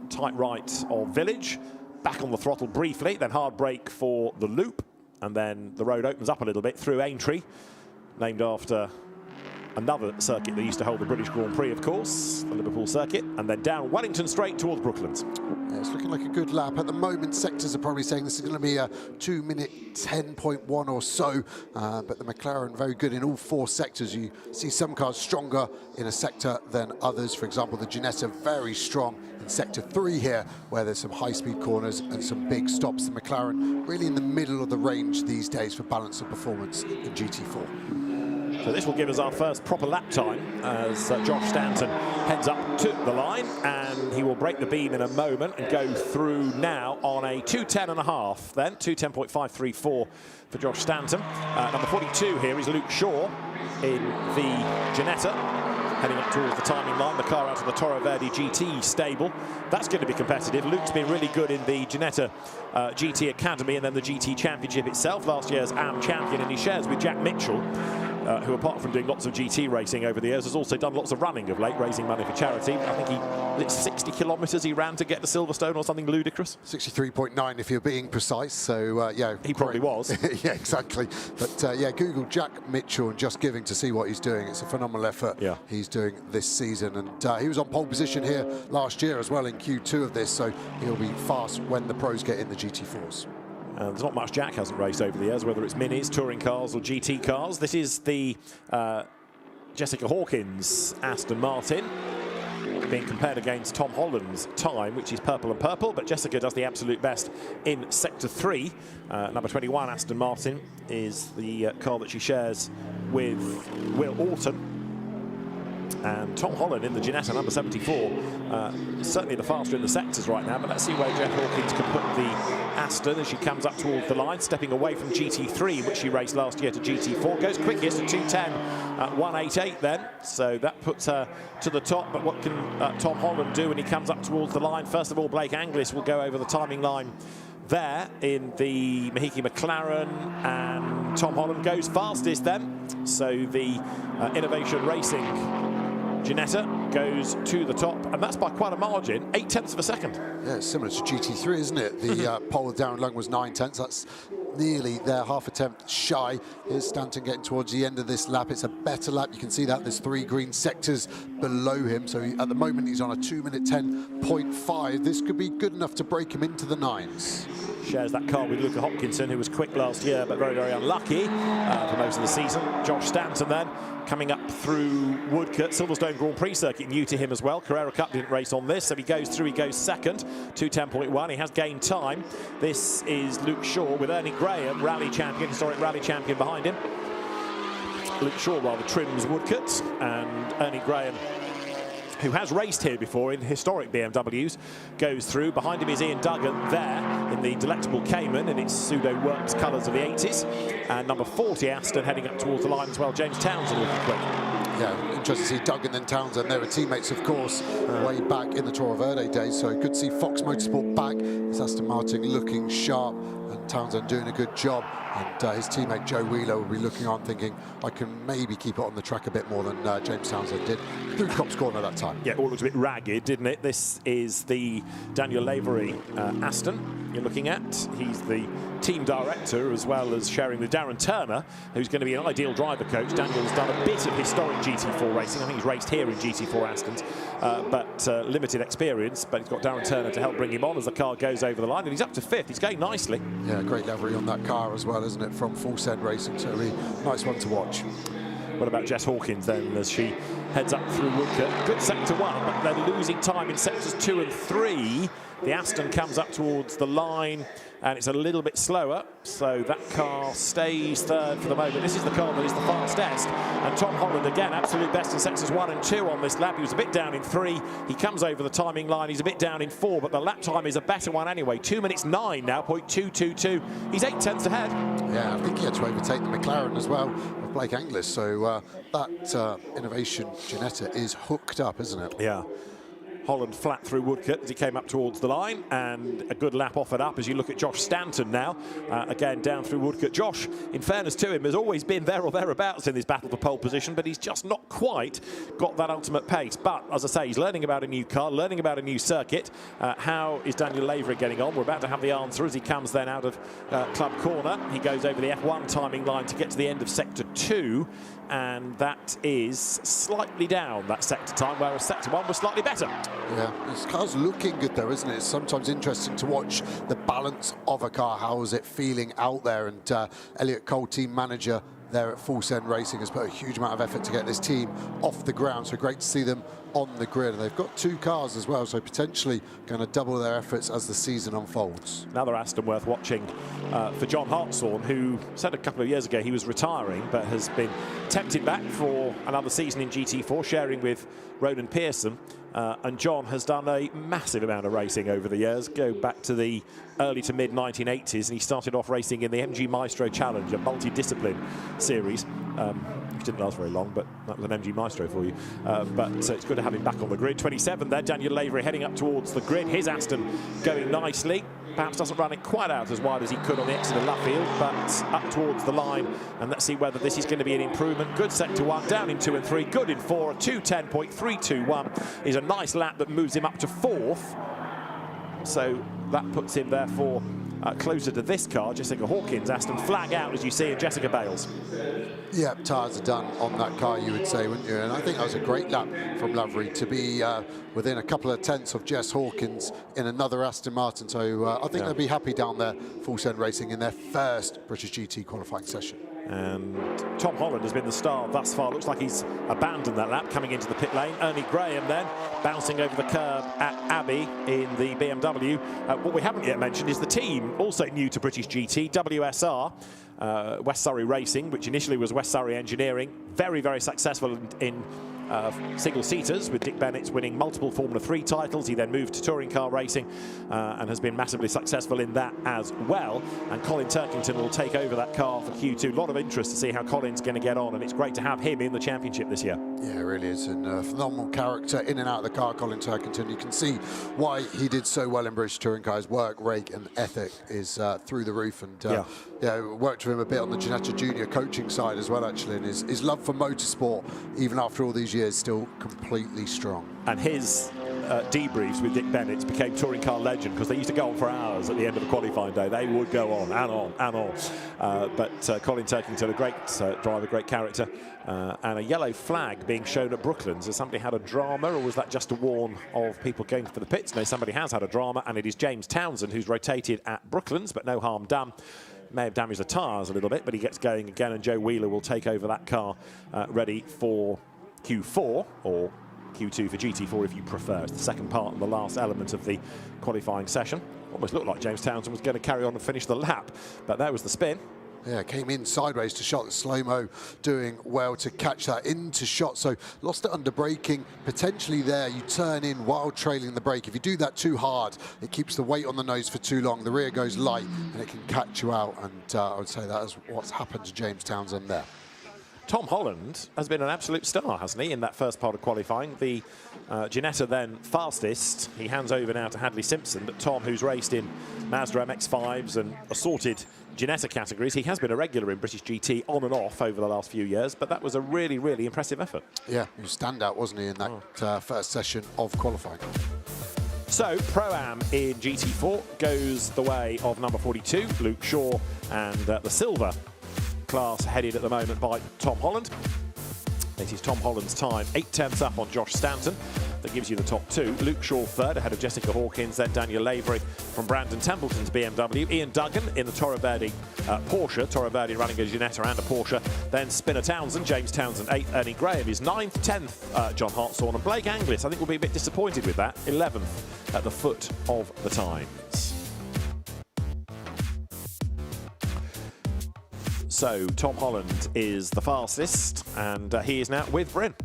tight right of Village. Back on the throttle briefly, then hard brake for the loop, and then the road opens up a little bit through Aintree, named after another circuit that used to hold the British Grand Prix, of course, the Liverpool circuit, and then down Wellington Straight towards Brooklands. Yeah, it's looking like a good lap. At the moment, sectors are probably saying this is going to be a 2-minute 10.1 or so, but the McLaren very good in all 4 sectors. You see some cars stronger in a sector than others. For example, the Ginetta very strong in sector 3 here, where there's some high-speed corners and some big stops. The McLaren really in the middle of the range these days for balance of performance in GT4. So this will give us our first proper lap time as Josh Stanton heads up to the line, and he will break the beam in a moment and go through now on a 2:10.5 then, 2:10.534 for Josh Stanton. Number 42 here is Luke Shaw in the Ginetta, heading up towards the timing line, the car out of the Toro Verde GT stable. That's going to be competitive. Luke's been really good in the Ginetta GT Academy and then the GT Championship itself, last year's AM champion, and he shares with Jack Mitchell, who apart from doing lots of GT racing over the years, has also done lots of running of late, raising money for charity. I think it's 60 kilometres he ran to get to Silverstone or something ludicrous. 63.9 if you're being precise, so yeah. He probably was. Yeah, exactly. But yeah, Google Jack Mitchell and Just Giving to see what he's doing. It's a phenomenal effort he's doing this season. And he was on pole position here last year as well in Q2 of this, so he'll be fast when the pros get in the GT4s. There's not much Jack hasn't raced over the years, whether it's minis, touring cars or GT cars. This is the Jessica Hawkins Aston Martin being compared against Tom Holland's time, which is purple and purple, but Jessica does the absolute best in Sector 3. Number 21 Aston Martin is the car that she shares with Will Orton. And Tom Holland in the Ginetta, number 74, certainly the faster in the sectors right now, but let's see where Jeff Hawkins can put the Aston as she comes up towards the line, stepping away from GT3, which she raced last year, to GT4. Goes quickest at 2:10 at 1:88 then, so that puts her to the top. But what can Tom Holland do when he comes up towards the line? First of all, Blake Anglis will go over the timing line there in the Mahiki McLaren, and Tom Holland goes fastest then. So the Innovation Racing Ginetta goes to the top, and that's by quite a margin, 0.8 of a second. Yeah, it's similar to GT3, isn't it? The pole with Darren Lung was 0.9. That's nearly there, half a tenth shy. Here's Stanton getting towards the end of this lap. It's a better lap. You can see that there's 3 green sectors below him. So at the moment, he's on a 2-minute 10.5. This could be good enough to break him into the 9s. Shares that car with Luca Hopkinson, who was quick last year, but very, very unlucky for most of the season. Josh Stanton then coming up through Woodcote, Silverstone Grand Prix circuit circuit new to him as well. Carrera Cup didn't race on this, so he goes through, he goes second, 2:10.1. He has gained time. This is Luke Shaw with Ernie Graham, rally champion, historic rally champion behind him. Luke Shaw rather trims Woodcote, and Ernie Graham, who has raced here before in historic BMWs, goes through. Behind him is Ian Duggan there in the delectable Cayman in its pseudo-works colours of the 80s. And number 40, Aston, heading up towards the line as well. James Townsend looking quick. Yeah, interesting to see Duggan and Townsend. They were teammates, of course, way back in the Toro Verde days. So good to see Fox Motorsport back. It's Aston Martin looking sharp and Townsend doing a good job. And his teammate Joe Wheeler will be looking on thinking, I can maybe keep it on the track a bit more than James Townsend did. Through Copse Corner that time. Yeah, all looks a bit ragged, didn't it? This is the Daniel Lavery Aston you're looking at. He's the team director, as well as sharing with Darren Turner, who's going to be an ideal driver coach. Daniel's done a bit of historic GT4 racing. I think he's raced here in GT4 Astons, but limited experience. But he's got Darren Turner to help bring him on as the car goes over the line. And he's up to 5th. He's going nicely. Yeah, great livery on that car as well, isn't it, from Full Send Racing. So really nice one to watch. What about Jess Hawkins then, as she heads up through Woodcote? Good sector 1, but they're losing time in sectors 2 and 3. The Aston comes up towards the line, and it's a little bit slower, so that car stays 3rd for the moment. This is the car that is the fastest, and Tom Holland again, absolute best in sectors 1 and 2 on this lap. He was a bit down in 3. He comes over the timing line. He's a bit down in 4, but the lap time is a better one anyway. 2 minutes 9 now, 0.222. He's 8 tenths ahead. Yeah, I think he had to overtake the McLaren as well of Blake Anglis. So that Innovation Ginetta is hooked up, isn't it? Yeah. Holland flat through Woodcote as he came up towards the line, and a good lap offered up as you look at Josh Stanton now, again down through Woodcote. Josh, in fairness to him, has always been there or thereabouts in this battle for pole position, but he's just not quite got that ultimate pace. But as I say, he's learning about a new car, learning about a new circuit. How is Daniel Lavery getting on? We're about to have the answer as he comes then out of Club Corner. He goes over the F1 timing line to get to the end of sector 2, and that is slightly down, that sector time, whereas sector 1 was slightly better. Yeah, this car's looking good though, isn't it? It's sometimes interesting to watch the balance of a car. How is it feeling out there? And Elliot Cole, team manager there at Full Send Racing, has put a huge amount of effort to get this team off the ground. So great to see them on the grid. And they've got 2 cars as well, so potentially going to double their efforts as the season unfolds. Another Aston worth watching for John Hartshorn, who said a couple of years ago he was retiring, but has been tempted back for another season in GT4, sharing with Ronan Pearson. And John has done a massive amount of racing over the years. Go back to the early to mid 1980s, and he started off racing in the MG Maestro Challenge, a multi-discipline series. Which didn't last very long, but that was an MG Maestro for you. But it's good to have him back on the grid. 27 there, Daniel Lavery heading up towards the grid. His Aston going nicely. Perhaps doesn't run it quite out as wide as he could on the exit of Luffield, but up towards the line. And let's see whether this is going to be an improvement. Good sector 1, down in 2 and 3, good in 4. A 2:10.321 is a nice lap that moves him up to 4th. So that puts him therefore closer to this car. Jessica Hawkins, Aston flag out as you see, and Jessica Bales. Yeah, tyres are done on that car, you would say, wouldn't you? And I think that was a great lap from Lavery to be within a couple of tenths of Jess Hawkins in another Aston Martin. So I think they'll be happy down there, Full Send Racing, in their first British GT qualifying session. And Tom Holland has been the star thus far. Looks like he's abandoned that lap coming into the pit lane. Ernie Graham then bouncing over the curb at Abbey in the BMW. What we haven't yet mentioned is the team, also new to British GT, WSR. West Surrey Racing, which initially was West Surrey Engineering, very, very successful in single-seaters, with Dick Bennett's winning multiple Formula 3 titles. He then moved to touring car racing and has been massively successful in that as well. And Colin Turkington will take over that car for Q2. A lot of interest to see how Colin's going to get on, and it's great to have him in the championship this year. Yeah, it really is, and a phenomenal character in and out of the car, Colin Turkington. You can see why he did so well in British touring cars. Work, rake and ethic is through the roof, and worked with him a bit on the Ginetta Junior coaching side as well, actually, and his love for motorsport, even after all these years, still completely strong. And his debriefs with Dick Bennett became touring car legend, because they used to go on for hours at the end of the qualifying day. They would go on and on and on. But Colin Turkington, a great driver, great character, and a yellow flag being shown at Brooklands. Has somebody had a drama, or was that just to warn of people going for the pits? No, somebody has had a drama, and it is James Townsend who's rotated at Brooklands, but no harm done. May have damaged the tyres a little bit, but he gets going again, and Joe Wheeler will take over that car ready for Q4, or Q2 for GT4 if you prefer. It's the second part and the last element of the qualifying session. Almost looked like James Townsend was going to carry on and finish the lap, but there was the spin. Yeah, came in sideways to shot. Slow-mo doing well to catch that into shot. So lost it under braking. Potentially there, you turn in while trailing the brake. If you do that too hard, it keeps the weight on the nose for too long. The rear goes light and it can catch you out. And I would say that is what's happened to James Townsend there. Tom Holland has been an absolute star, hasn't he, in that first part of qualifying. The Ginetta then fastest. He hands over now to Hadley Simpson, but Tom, who's raced in Mazda MX-5s and assorted Ginetta categories, he has been a regular in British GT on and off over the last few years, but that was a really, really impressive effort. Yeah, he was standout, wasn't he, in that first session of qualifying. So, Pro-Am in GT4 goes the way of number 42, Luke Shaw, and the silver class headed at the moment by Tom Holland. It is Tom Holland's time, 8/10 up on Josh Stanton. That gives you the top two. Luke Shaw third, ahead of Jessica Hawkins, then Daniel Lavery from Brandon Templeton's BMW. Ian Duggan in the Toro Verde Porsche. Toro Verde running a Ginetta and a Porsche. Then Spinner Townsend, James Townsend 8th, Ernie Graham is 9th, 10th John Hartshorn, and Blake Anglis, I think, will be a bit disappointed with that, 11th at the foot of the times. So Tom Holland is the fastest, and he is now with Bryn.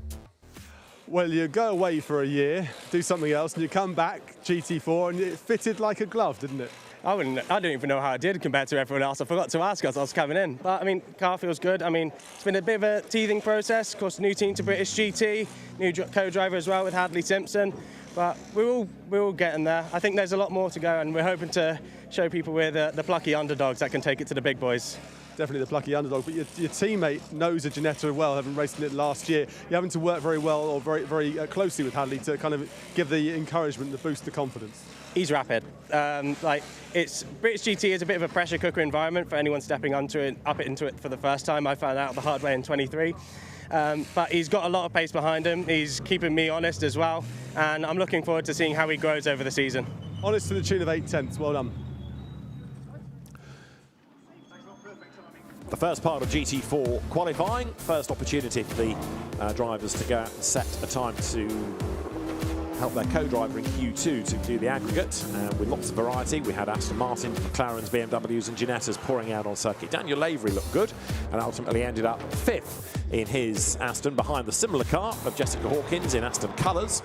Well, you go away for a year, do something else, and you come back, GT4, and it fitted like a glove, didn't it? I don't even know how I did compared to everyone else. I forgot to ask as I was coming in. But, I mean, car feels good. I mean, it's been a bit of a teething process. Of course, new team to British GT, new co-driver as well with Hadley Simpson. But we're all getting there. I think there's a lot more to go, and we're hoping to show people we're the plucky underdogs that can take it to the big boys. Definitely the plucky underdog, but your teammate knows a Ginetta well, having raced in it last year. You're having to work very well or very closely with Hadley to kind of give the encouragement, to boost the confidence. He's rapid. It's British GT is a bit of a pressure cooker environment for anyone stepping up into it for the first time. I found out the hard way in 23. But he's got a lot of pace behind him. He's keeping me honest as well, and I'm looking forward to seeing how he grows over the season. Honest to the tune of 8/10. Well done. The first part of GT4 qualifying, first opportunity for the drivers to go out and set a time to help their co-driver in Q2 to do the aggregate. With lots of variety, we had Aston Martin, McLarens, BMWs and Ginettas pouring out on circuit. Daniel Lavery looked good and ultimately ended up 5th in his Aston behind the similar car of Jessica Hawkins in Aston colours.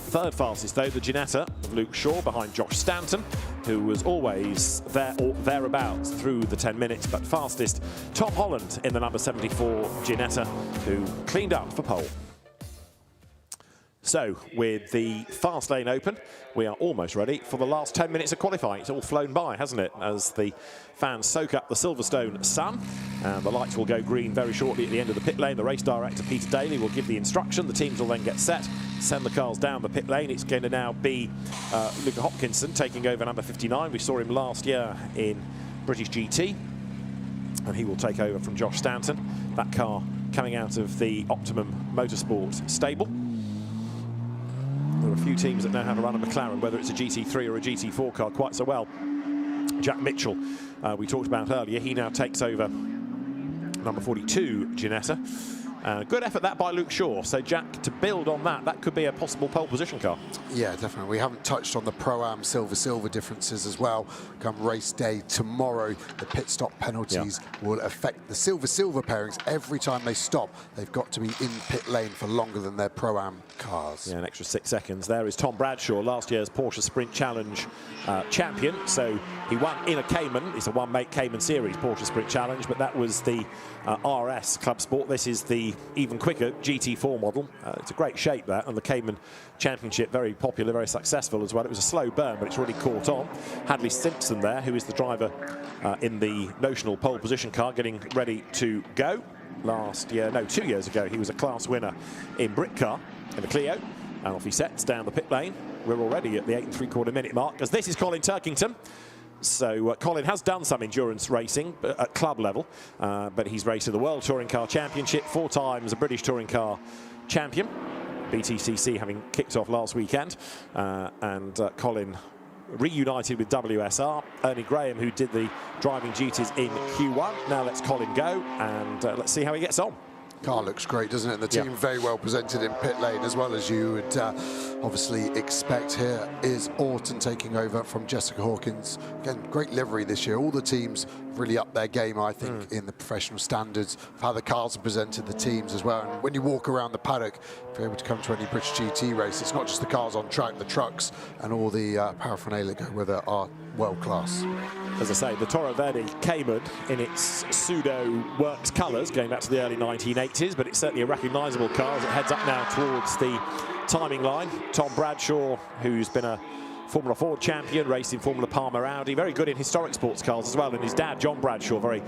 Third fastest, though, the Ginetta of Luke Shaw behind Josh Stanton, who was always there or thereabouts through the 10 minutes, but fastest, Tom Holland in the number 74 Ginetta, who cleaned up for pole. So, with the fast lane open, we are almost ready for the last 10 minutes of qualifying. It's all flown by, hasn't it, as the fans soak up the Silverstone sun. And the lights will go green very shortly at the end of the pit lane. The race director, Peter Daly, will give the instruction. The teams will then get set, send the cars down the pit lane. It's going to now be Luca Hopkinson taking over number 59. We saw him last year in British GT. And he will take over from Josh Stanton. That car coming out of the Optimum Motorsport stable. There are a few teams that know how to run a McLaren, whether it's a GT3 or a GT4 car, quite so well. Jack Mitchell, we talked about earlier, he now takes over number 42 Ginetta. Good effort that by Luke Shaw. So Jack, to build on that, that could be a possible pole position car. Yeah, definitely. We haven't touched on the Pro-Am silver differences as well. Come race day tomorrow, the pit stop penalties will affect the silver pairings. Every time they stop, they've got to be in pit lane for longer than their Pro-Am cars. Yeah, an extra 6 seconds. There is Tom Bradshaw, last year's Porsche Sprint Challenge champion. So he won in a Cayman. It's a one-make Cayman Series Porsche Sprint Challenge, but that was the RS Club Sport. This is the even quicker GT4 model. It's a great shape, that, and the Cayman Championship, very popular, very successful as well. It was a slow burn, but it's really caught on. Hadley Simpson there, who is the driver in the notional pole position car, getting ready to go. 2 years ago, he was a class winner in Brit Car in the Clio, and off he sets down the pit lane. We're already at the 8 3/4 minute mark, as this is Colin Turkington. So Colin has done some endurance racing at club level, but he's raced in the World Touring Car Championship, 4 times a British Touring Car champion, BTCC having kicked off last weekend, and Colin reunited with WSR. Ernie Graham, who did the driving duties in Q1. Now let's Colin go, and let's see how he gets on. Car looks great, doesn't it? And the team very well presented in pit lane, as well as you would obviously expect. Here is Orton taking over from Jessica Hawkins. Again, great livery this year. All the teams really upped their game, I think, in the professional standards of how the cars have presented the teams as well. And when you walk around the paddock, if you're able to come to any British GT race, it's not just the cars on track, the trucks and all the paraphernalia that go with it are world class. As I say, the Toro Verde Cayman in its pseudo works colours going back to the early 1980s, but it's certainly a recognisable car as it heads up now towards the timing line. Tom Bradshaw, who's been a Formula Ford champion, raced in Formula Palmer Audi, very good in historic sports cars as well. And his dad, John Bradshaw, very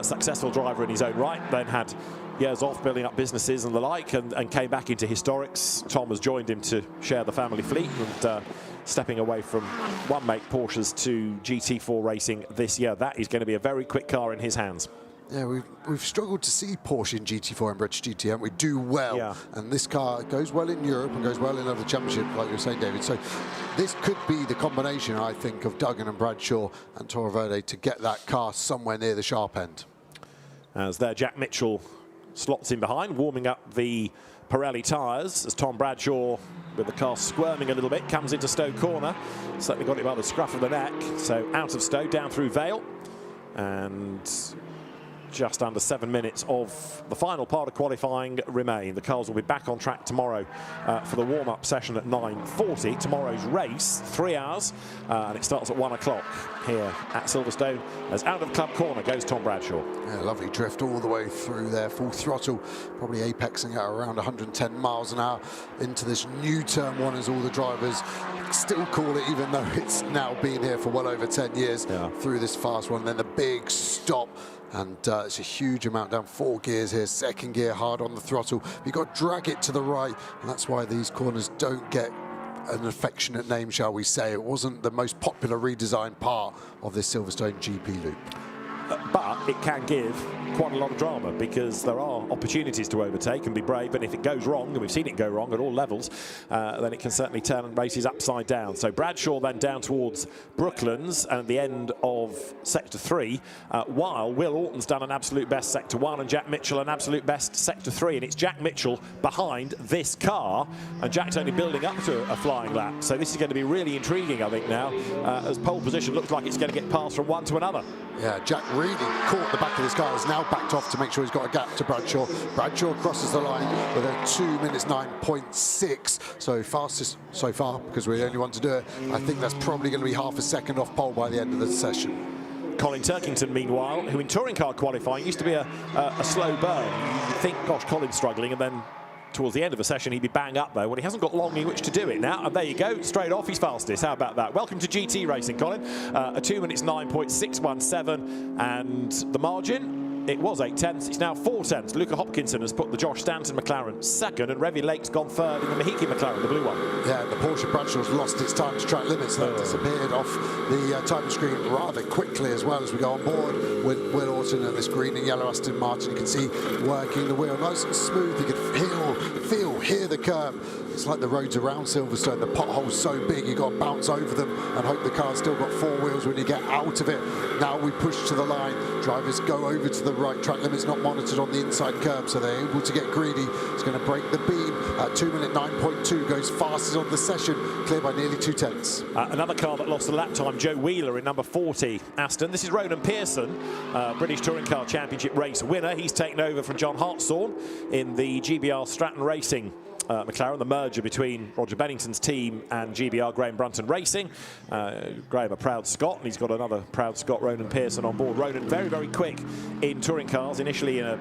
successful driver in his own right, then had years off building up businesses and the like, and came back into historics. Tom has joined him to share the family fleet, and stepping away from one-make Porsches to GT4 racing this year. That is going to be a very quick car in his hands. Yeah, we've struggled to see Porsche in GT4 and British GT, and we do well. And this car goes well in Europe and goes well in other championships, like you were saying, David. So this could be the combination, I think, of Duggan and Bradshaw and Toro Verde to get that car somewhere near the sharp end. As there, Jack Mitchell slots in behind, warming up the Pirelli tyres, as Tom Bradshaw, with the car squirming a little bit, comes into Stowe Corner. Certainly got it by the scruff of the neck. So out of Stowe, down through Vale, and just under 7 minutes of the final part of qualifying remain. The cars will be back on track tomorrow for the warm-up session at 9:40. Tomorrow's race, 3 hours, and it starts at 1 o'clock here at Silverstone. As out of Club Corner goes Tom Bradshaw. Yeah, lovely drift all the way through there, full throttle, probably apexing at around 110 miles an hour into this new Turn 1, as all the drivers still call it, even though it's now been here for well over 10 years, through this fast one. Then the big stop. And it's a huge amount down, 4 gears here, second gear hard on the throttle. You've got to drag it to the right, and that's why these corners don't get an affectionate name, shall we say. It wasn't the most popular redesigned part of this Silverstone GP loop. But it can give quite a lot of drama, because there are opportunities to overtake and be brave, and if it goes wrong, and we've seen it go wrong at all levels, then it can certainly turn races upside down. So Bradshaw then down towards Brooklands and at the end of Sector 3, while Will Orton's done an absolute best Sector 1 and Jack Mitchell an absolute best Sector 3, and it's Jack Mitchell behind this car, and Jack's only building up to a flying lap. So this is going to be really intriguing, I think, now, as pole position looks like it's going to get passed from one to another. Yeah, Jack really caught the back of this car, has now backed off to make sure he's got a gap to Bradshaw. Bradshaw crosses the line with a 2 minutes 9.6, so fastest so far, because we're the only one to do it. I think that's probably going to be half a second off pole by the end of the session. Colin Turkington, meanwhile, who in touring car qualifying used to be a slow burn. You'd think, gosh, Colin's struggling, and then towards the end of a session he'd be bang up there. Well, he hasn't got long in which to do it now, and there you go, straight off he's fastest. How about that? Welcome to GT racing, Colin. A 2 minutes 9.617, and the margin, it was 8 tenths, it's now 4 tenths. Luca Hopkinson has put the Josh Stanton McLaren second, and Revy Lake's gone third in the Mahiki McLaren, the blue one. Yeah, the Porsche Bradshaw's lost its time to track limits. That disappeared off the timer screen rather quickly as well, as we go on board with Will Orton and this green and yellow Aston Martin. You can see working the wheel nice and smooth. You can hear the curb. It's like the roads around Silverstone, the potholes so big you've got to bounce over them and hope the car's still got 4 wheels when you get out of it. Now we push to the line, drivers go over to the right, track limit's not monitored on the inside curb, so they're able to get greedy. It's going to break the beam at 2 minute 9.2, goes fastest on the session, clear by nearly 2 tenths. Another car that lost a lap time, Joe Wheeler in number 40 Aston. This is Ronan Pearson, British Touring Car Championship race winner. He's taken over from John Hartshorn in the GBR Stratton Racing McLaren, the merger between Roger Bennington's team and GBR Graham Brunton Racing. Graham, a proud Scot, and he's got another proud Scot, Ronan Pearson, on board. Ronan very, very quick in touring cars, initially in a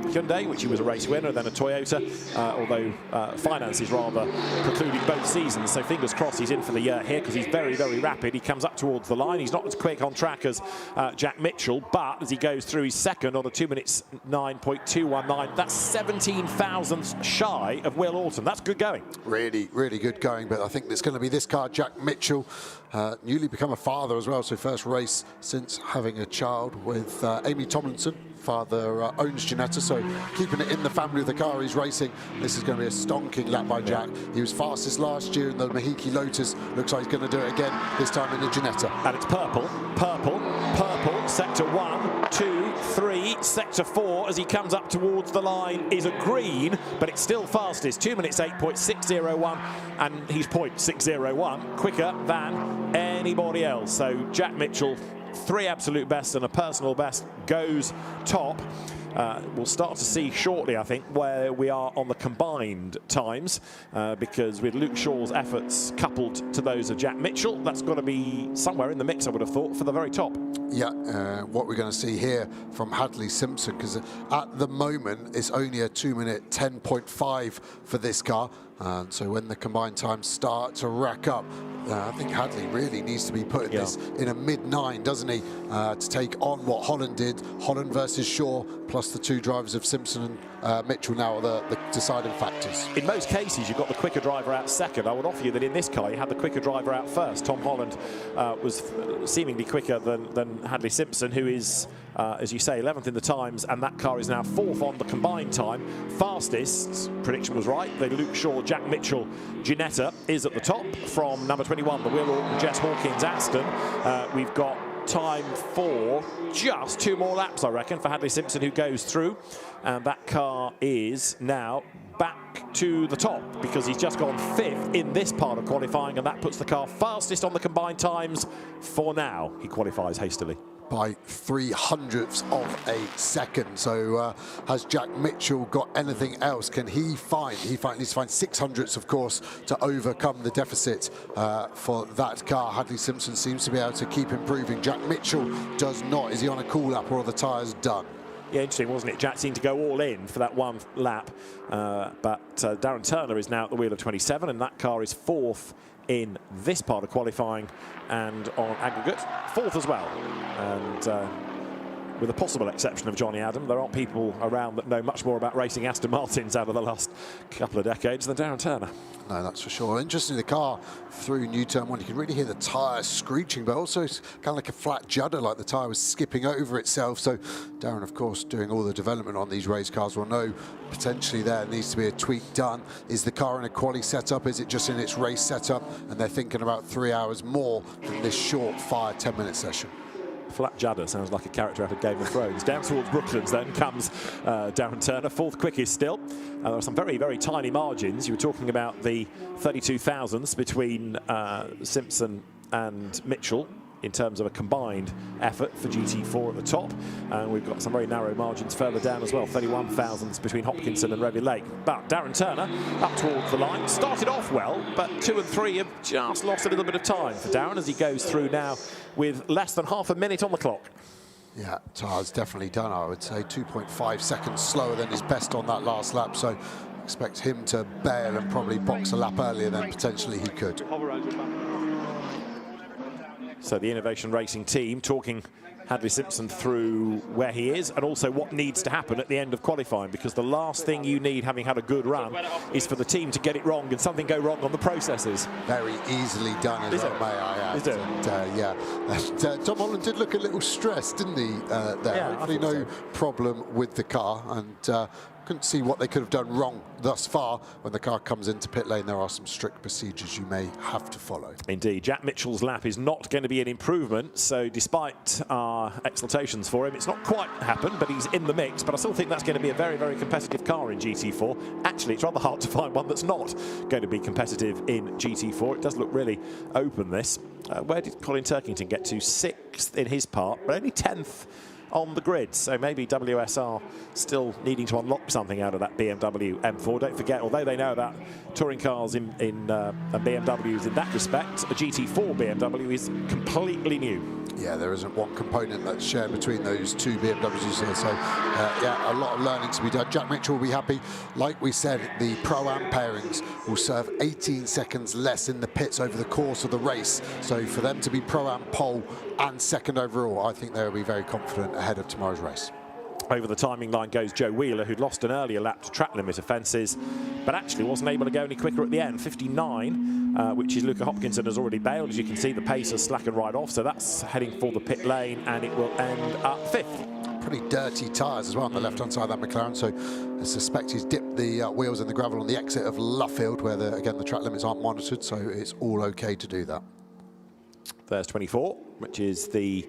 Hyundai, which he was a race winner, and then a Toyota, although finances rather precluded both seasons. So fingers crossed he's in for the year here, because he's very, very rapid. He comes up towards the line. He's not as quick on track as Jack Mitchell, but as he goes through, he's second on a 2 minutes 9.219. That's 17 thousandths shy of Will Orton. That's good going. Really, really good going, but I think it's going to be this car, Jack Mitchell, newly become a father as well, so first race since having a child with Amy Tomlinson. Father owns Ginetta, so keeping it in the family of the car he's racing. This is going to be a stonking lap by Jack. He was fastest last year in the Mahiki Lotus. Looks like he's going to do it again, this time in the Ginetta. And it's purple, purple, purple, Sector 1, 2, 3, Sector 4 as he comes up towards the line is a green, but it's still fastest. 2 minutes 8.601, and he's 0.601 quicker than anybody else. So Jack Mitchell, 3 absolute bests and a personal best, goes top. We'll start to see shortly, I think, where we are on the combined times, because with Luke Shaw's efforts coupled to those of Jack Mitchell, that's got to be somewhere in the mix, I would have thought, for the very top. Yeah, what we're going to see here from Hadley Simpson, because at the moment it's only a 2 minute 10.5 for this car. So when the combined times start to rack up, I think Hadley really needs to be putting this in a mid-9, doesn't he, to take on what Holland did. Holland versus Shaw, plus the 2 drivers of Simpson and Mitchell now are the deciding factors. In most cases, you've got the quicker driver out second. I would offer you that in this car, you had the quicker driver out first. Tom Holland was seemingly quicker than Hadley Simpson, who is, as you say, 11th in the times, and that car is now 4th on the combined time. Fastest, prediction was right, the Luke Shaw, Jack Mitchell, Ginetta is at the top from number 21, the Will Orton, Jess Hawkins, Aston. We've got time for just 2 more laps, I reckon, for Hadley Simpson, who goes through. And that car is now back to the top because he's just gone 5th in this part of qualifying, and that puts the car fastest on the combined times for now. He qualifies hastily by 0.03 of a second. So has Jack Mitchell got anything else? Can he find? He needs to find 0.06, of course, to overcome the deficit for that car. Hadley Simpson seems to be able to keep improving. Jack Mitchell does not. Is he on a cool lap or are the tyres done? Yeah, interesting, wasn't it? Jack seemed to go all in for that 1 lap, but Darren Turner is now at the wheel of 27, and that car is 4th in this part of qualifying, and on aggregate 4th as well. And with the possible exception of Johnny Adam, there aren't people around that know much more about racing Aston Martins out of the last couple of decades than Darren Turner. No, that's for sure. Interestingly, the car through New Turn 1, you can really hear the tyres screeching, but also it's kind of like a flat judder, like the tyre was skipping over itself. So Darren, of course, doing all the development on these race cars, will know potentially there needs to be a tweak done. Is the car in a quali setup? Is it just in its race setup? And they're thinking about 3 hours more than this short 5-10-minute session. Flat Judder sounds like a character out of Game of Thrones. Down towards Brooklands then comes Darren Turner, 4th quickest still. There are some very, very tiny margins. You were talking about the 32 thousandths between Simpson and Mitchell in terms of a combined effort for GT4 at the top. And we've got some very narrow margins further down as well, 31 thousandths between Hopkinson and Revy Lake. But Darren Turner up towards the line, started off well, but 2 and 3 have just lost a little bit of time for Darren as he goes through now with less than half a minute on the clock. Yeah, tyres definitely done, I would say. 2.5 seconds slower than his best on that last lap, so expect him to bail and probably box a lap earlier than potentially he could. So the Innovation Racing team talking Hadley Simpson through where he is and also what needs to happen at the end of qualifying, because the last thing you need, having had a good run, is for the team to get it wrong and something go wrong on the processes. Very easily done as well, may I add. Is it? And, yeah, and, Tom Holland did look a little stressed, didn't he, there? Yeah, hopefully no problem with the car, and couldn't see what they could have done wrong thus far. When the car comes into pit lane, there are some strict procedures you may have to follow. Indeed, Jack Mitchell's lap is not going to be an improvement, so despite our exultations for him, it's not quite happened, but he's in the mix. But I still think that's going to be a very, very competitive car in GT4. Actually, it's rather hard to find one that's not going to be competitive in GT4. It does look really open, this. Where did Colin Turkington get to? 6th in his part, but only 10th on the grid, so maybe WSR still needing to unlock something out of that BMW M4. Don't forget, although they know about touring cars and BMWs in that respect, a GT4 BMW is completely new. Yeah, there isn't one component that's shared between those 2 BMWs here, so yeah, a lot of learning to be done. Jack Mitchell will be happy. Like we said, the Pro-Am pairings will serve 18 seconds less in the pits over the course of the race, so for them to be Pro-Am pole and 2nd overall, I think they will be very confident ahead of tomorrow's race. Over the timing line goes Joe Wheeler, who'd lost an earlier lap to track limit offences, but actually wasn't able to go any quicker at the end. 59, which is Luca Hopkinson, has already bailed. As you can see, the pace has slackened right off, so that's heading for the pit lane, and it will end up 5th. Pretty dirty tyres as well on the left-hand side of that McLaren, so I suspect he's dipped the wheels in the gravel on the exit of Luffield, where, again, the track limits aren't monitored, so it's all okay to do that. There's 24, which is the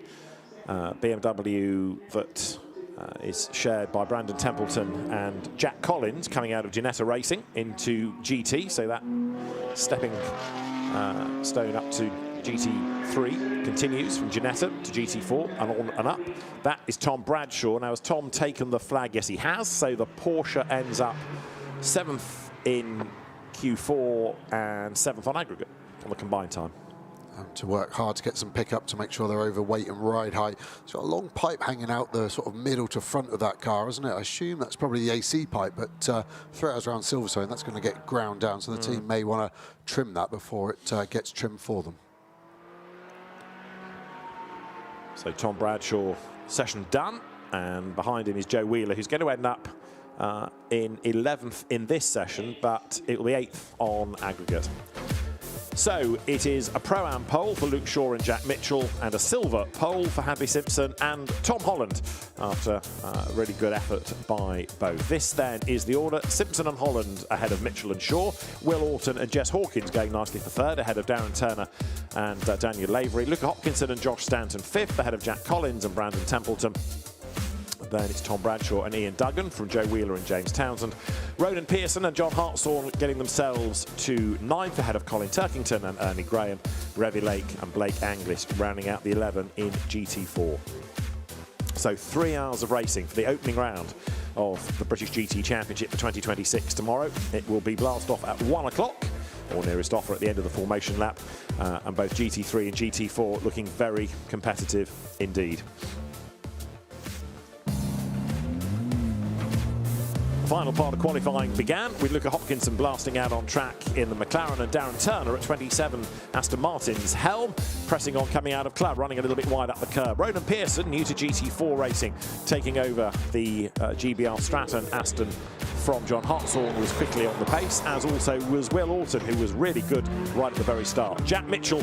BMW that is shared by Brandon Templeton and Jack Collins coming out of Ginetta Racing into GT. So that stepping stone up to GT3 continues from Ginetta to GT4 and on and up. That is Tom Bradshaw. Now, has Tom taken the flag? Yes, he has. So the Porsche ends up 7th in Q4 and 7th on aggregate on the combined time. To work hard to get some pickup to make sure they're over weight and ride height. It's got a long pipe hanging out the sort of middle to front of that car, isn't it? I assume that's probably the AC pipe, but 3 hours around Silverstone, that's going to get ground down, so the team may want to trim that before it gets trimmed for them. So Tom Bradshaw, session done, and behind him is Joe Wheeler, who's going to end up in 11th in this session, but it will be 8th on aggregate. So it is a Pro-Am pole for Luke Shaw and Jack Mitchell, and a silver pole for Hadley Simpson and Tom Holland, after a really good effort by both. This then is the order: Simpson and Holland ahead of Mitchell and Shaw, Will Orton and Jess Hawkins going nicely for 3rd ahead of Darren Turner and Daniel Lavery, Luca Hopkinson and Josh Stanton 5th ahead of Jack Collins and Brandon Templeton. Then it's Tom Bradshaw and Ian Duggan from Joe Wheeler and James Townsend. Ronan Pearson and John Hartshorn getting themselves to 9th ahead of Colin Turkington and Ernie Graham, Revy Lake and Blake Anglist rounding out the 11 in GT4. So 3 hours of racing for the opening round of the British GT Championship for 2026 tomorrow. It will be blast off at 1 o'clock, or nearest offer at the end of the formation lap, and both GT3 and GT4 looking very competitive indeed. Final part of qualifying began with Luca Hopkinson blasting out on track in the McLaren and Darren Turner at 27 Aston Martin's helm, pressing on coming out of club, running a little bit wide up the curb. Ronan Pearson, new to GT4 racing, taking over the GBR Stratton Aston from John Hartshorn, was quickly on the pace, as also was Will Orton, who was really good right at the very start. Jack Mitchell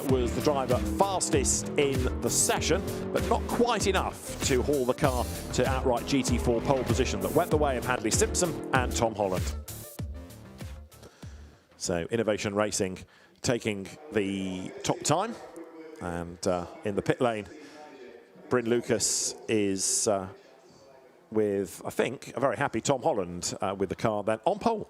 was the driver fastest in the session, but not quite enough to haul the car to outright GT4 pole position that went the way of Hadley Simpson and Tom Holland. So Innovation Racing taking the top time, and in the pit lane, Bryn Lucas is with, I think, a very happy Tom Holland with the car then on pole.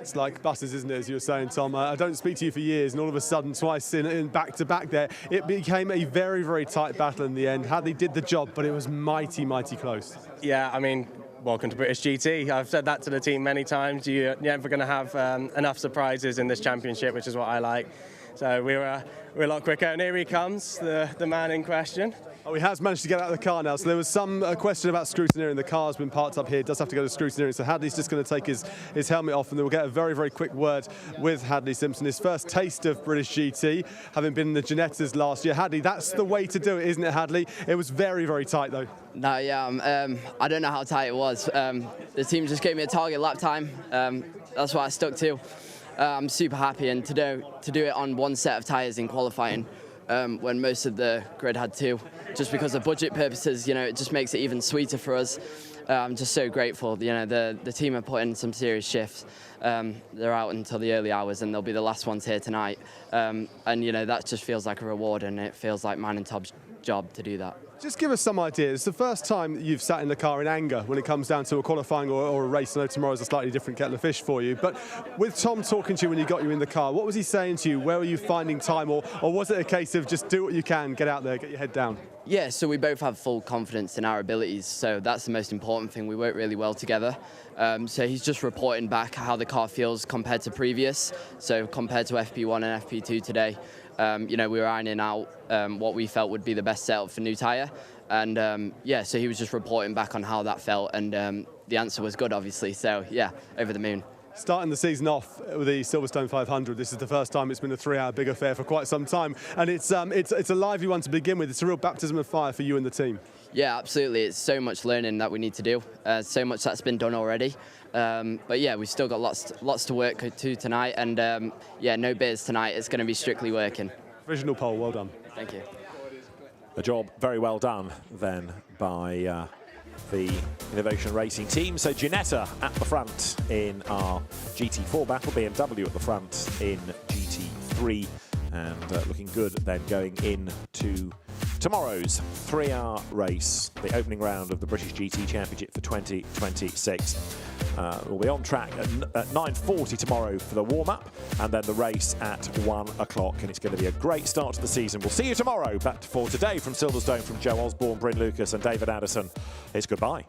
It's like buses, isn't it, as you were saying, Tom? I don't speak to you for years, and all of a sudden, twice in back-to-back there, it became a very, very tight battle in the end. Hadley did the job, but it was mighty, mighty close. Yeah, I mean, welcome to British GT. I've said that to the team many times. You're never going to have enough surprises in this championship, which is what I like. So we're a lot quicker, and here he comes, the man in question. Oh, he has managed to get out of the car now. So there was some question about scrutineering. The car's been parked up here. It does have to go to scrutineering. So Hadley's just going to take his helmet off, and then we'll get a very, very quick word with Hadley Simpson. His first taste of British GT, having been in the Ginettas last year. Hadley, that's the way to do it, isn't it, Hadley? It was very, very tight, though. No, yeah, I don't know how tight it was. The team just gave me a target lap time. That's what I stuck to. I'm super happy, and to do it on one set of tyres in qualifying, when most of the grid had 2, just because of budget purposes, you know, it just makes it even sweeter for us. I'm just so grateful. You know, the team are putting some serious shifts. They're out until the early hours, and they'll be the last ones here tonight. And you know, that just feels like a reward, and it feels like mine and Tom's job to do that. Just give us some idea. It's the first time that you've sat in the car in anger when it comes down to a qualifying or a race. I know tomorrow's a slightly different kettle of fish for you, but with Tom talking to you when he got you in the car, what was he saying to you? Where were you finding time, or was it a case of just do what you can, get out there, get your head down? Yeah, so we both have full confidence in our abilities, so that's the most important thing. We work really well together. So he's just reporting back how the car feels compared to previous, so compared to FP1 and FP2 today. You know, we were ironing out what we felt would be the best setup for new tyre. And yeah, so he was just reporting back on how that felt, and the answer was good, obviously. So yeah, over the moon. Starting the season off with the Silverstone 500, this is the first time it's been a 3-hour big affair for quite some time, and it's a lively one to begin with. It's a real baptism of fire for you and the team. Yeah, absolutely. It's so much learning that we need to do. So much that's been done already. But yeah, we've still got lots to work to tonight, and yeah, no beers tonight. It's going to be strictly working. Provisional pole, well done. Thank you. A job very well done then by the Innovation Racing team. So Ginetta at the front in our GT4 battle, BMW at the front in GT3, and looking good then going into tomorrow's 3-hour race, the opening round of the British GT Championship for 2026. We'll be on track at 9:40 tomorrow for the warm-up, and then the race at 1 o'clock, and it's going to be a great start to the season. We'll see you tomorrow, but for today from Silverstone, from Joe Osborne, Bryn Lucas and David Addison, it's goodbye.